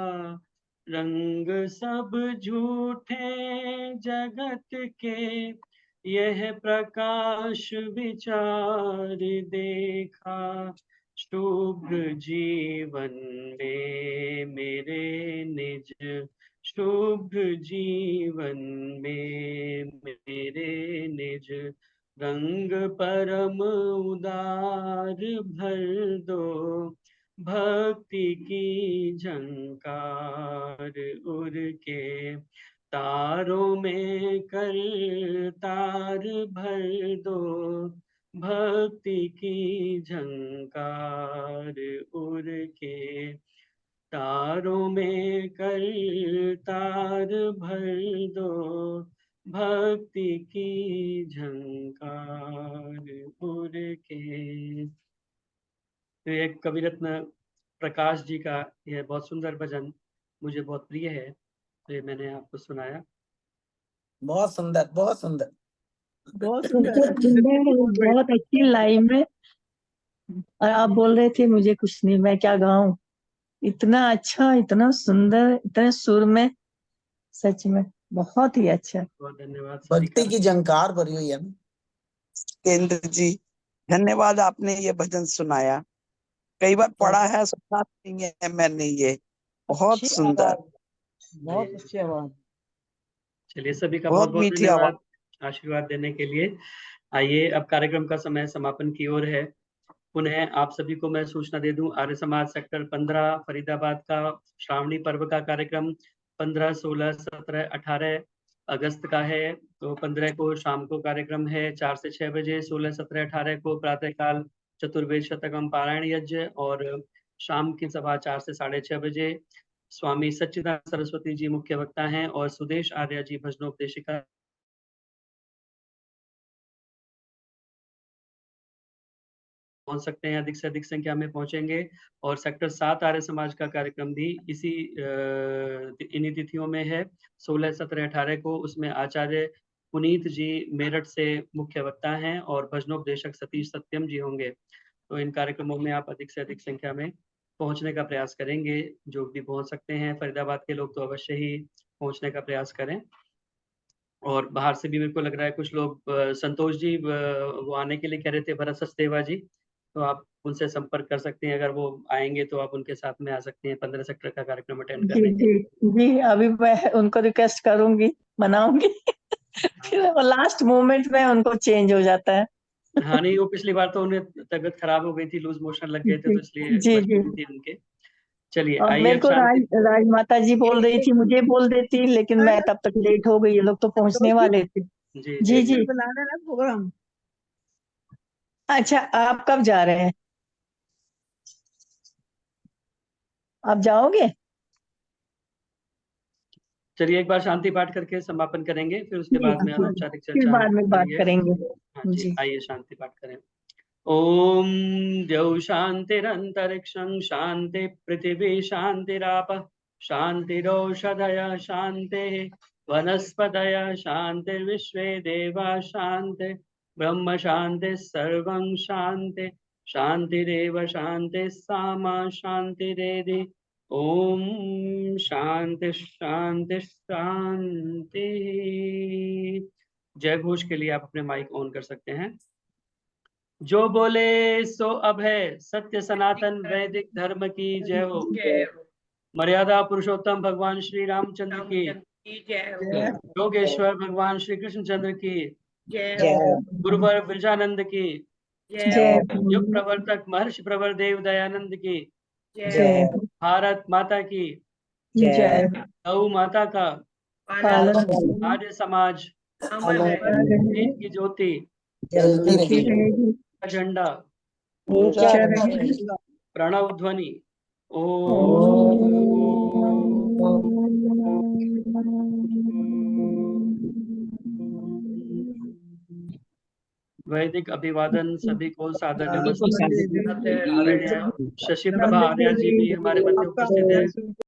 रंग सब झूठे जगत के, यह प्रकाश विचार देखा। शुभ्र जीवन में मेरे निज, शुभ्र जीवन में मेरे निज, रंग परम उदार भर दो, भक्ति की झंकार उड़ के तारों में कर तार भर दो, भक्ति की झंकार उड़ के तारों में कर तार भर दो, भक्ति की झंकार उड़ के। तो एक कविरत्न प्रकाश जी का यह बहुत सुंदर भजन मुझे बहुत प्रिय है, तो ये मैंने आपको सुनाया। बहुत सुंदर, बहुत सुंदर, बहुत बहुत सुंदर। बहुत अच्छी लाइन में। और आप बोल रहे थे मुझे कुछ नहीं, मैं क्या गाऊं। इतना अच्छा, इतना सुंदर, इतने सुर में, सच में बहुत ही अच्छा। बहुत धन्यवाद सभी भक्ति का। की झंकार भरी हुई है। केंद्र जी धन्यवाद, आपने ये भजन सुनाया। कई बार पढ़ा है, सुना नहीं है मैंने ये। बहुत अच्छी सुंदर। आवाज, बहुत अच्छी आवाज। चलिए, सभी का बहुत बहुत बहुत मीठी आवाज। धन्यवाद आशीर्वाद देने के लिए। आइए, अब कार्यक्रम का समय समापन की ओर है। पुनः आप सभी को मैं सूचना दे दूं, आर्य समाज सेक्टर 15 फरीदाबाद का श्रावणी पर्व का कार्यक्रम 15, 16, 17, 18 अगस्त का है। तो 15 को शाम को कार्यक्रम है 4 से 6 बजे, 16, 17, 18 को प्रातःकाल चतुर्वेद शतकम पारायण यज्ञ और शाम की सभा 4 से 6:30 बजे। स्वामी सच्चिदानंद सरस्वती जी मुख्य वक्ता हैं और सुदेश आर्य जी भजनोपदेशिका पहुंच सकते हैं, अधिक से अधिक संख्या में पहुंचेंगे। और सेक्टर 7 आर्य समाज का कार्यक्रम भी इसी इन्हीं तिथियों में है, 16, 17, 18 को। उसमें आचार्य पुनीत जी मेरठ से मुख्य वक्ता हैं और भजनोपदेशक सतीश सत्यम जी होंगे। तो इन कार्यक्रमों में आप अधिक से अधिक संख्या में पहुंचने का प्रयास करेंगे। जो भी पहुंच सकते हैं फरीदाबाद के लोग तो अवश्य ही पहुंचने का प्रयास करें। और बाहर से भी मेरे को लग रहा है कुछ लोग, संतोष जी वो आने के लिए कह रहे थे, भरत सचदेवा जी, तो आप उनसे संपर्क कर सकते हैं। अगर वो आएंगे तो आप उनके साथ में आ सकते हैं 15 सेक्टर का कार्यक्रम अटेंड जी करने के लिए। जी जी, अभी मैं उनको रिक्वेस्ट करूंगी, मनाऊंगी। फिर लास्ट मोमेंट में उनको चेंज हो जाता है। हाँ नहीं, वो पिछली बार तो उन्हें तबीयत खराब हो गई थी, लूज मोशन लग गए थे, तो इसलिए जी बच जी। गई थी उनके। चलिए और आइए मेरे अब को शांति। राजमाता जी बोल रही थी, मुझे बोल देती, लेकिन मैं तब तक लेट हो गई, ये लोग तो पहुंचने वाले थे। जी जी जी। बना रहे ना प्रोग्राम। अच्छा, आप कब जा रहे हैं? आप जाओगे? चलिए एक बार शांति पाठ करके समापन करेंगे, फिर उसके जी बाद में जी, अनौपचारिक फिर चर्चा बाद में बात करेंगे। करेंगे। हाँ जी, जी। आइए शांति पाठ करें। ओम द्यौ शांतिरंतरिक्षं शांति पृथिवी शांतिराप शांतिरौषधय शांति वनस्पतय शांतिर्विश्वे देवा शांति ब्रह्म शांति सर्वं शांति शांतिरेव शांति सामा शांतिरेधि। ओम शांति शांति शांति। जय घोष के लिए आप अपने माइक ऑन कर सकते हैं। जो बोले सो अब है, सत्य सनातन वैदिक धर्म की जय हो। जय हो। मर्यादा पुरुषोत्तम भगवान श्री रामचंद्र की, जय हो। योगेश्वर भगवान श्री कृष्णचंद्र की, जय हो। गुरुवर ब्रजानंद की, जय जय हो। युग प्रवर्तक महर्षि प्रवर देव दयानंद की, जय हो। भारत माता की, जय गौ माता का, पालन आर्य समाज अमर है। देश की ज्योति जल्दी की रहिए। रहेगी, का झंडा ऊंचा रहेगी। प्रणव ध्वनि वैदिक अभिवादन सभी को सादर नमस्ते। आदरणीय शशि प्रभा आर्या जी भी हमारे मध्य उपस्थित है।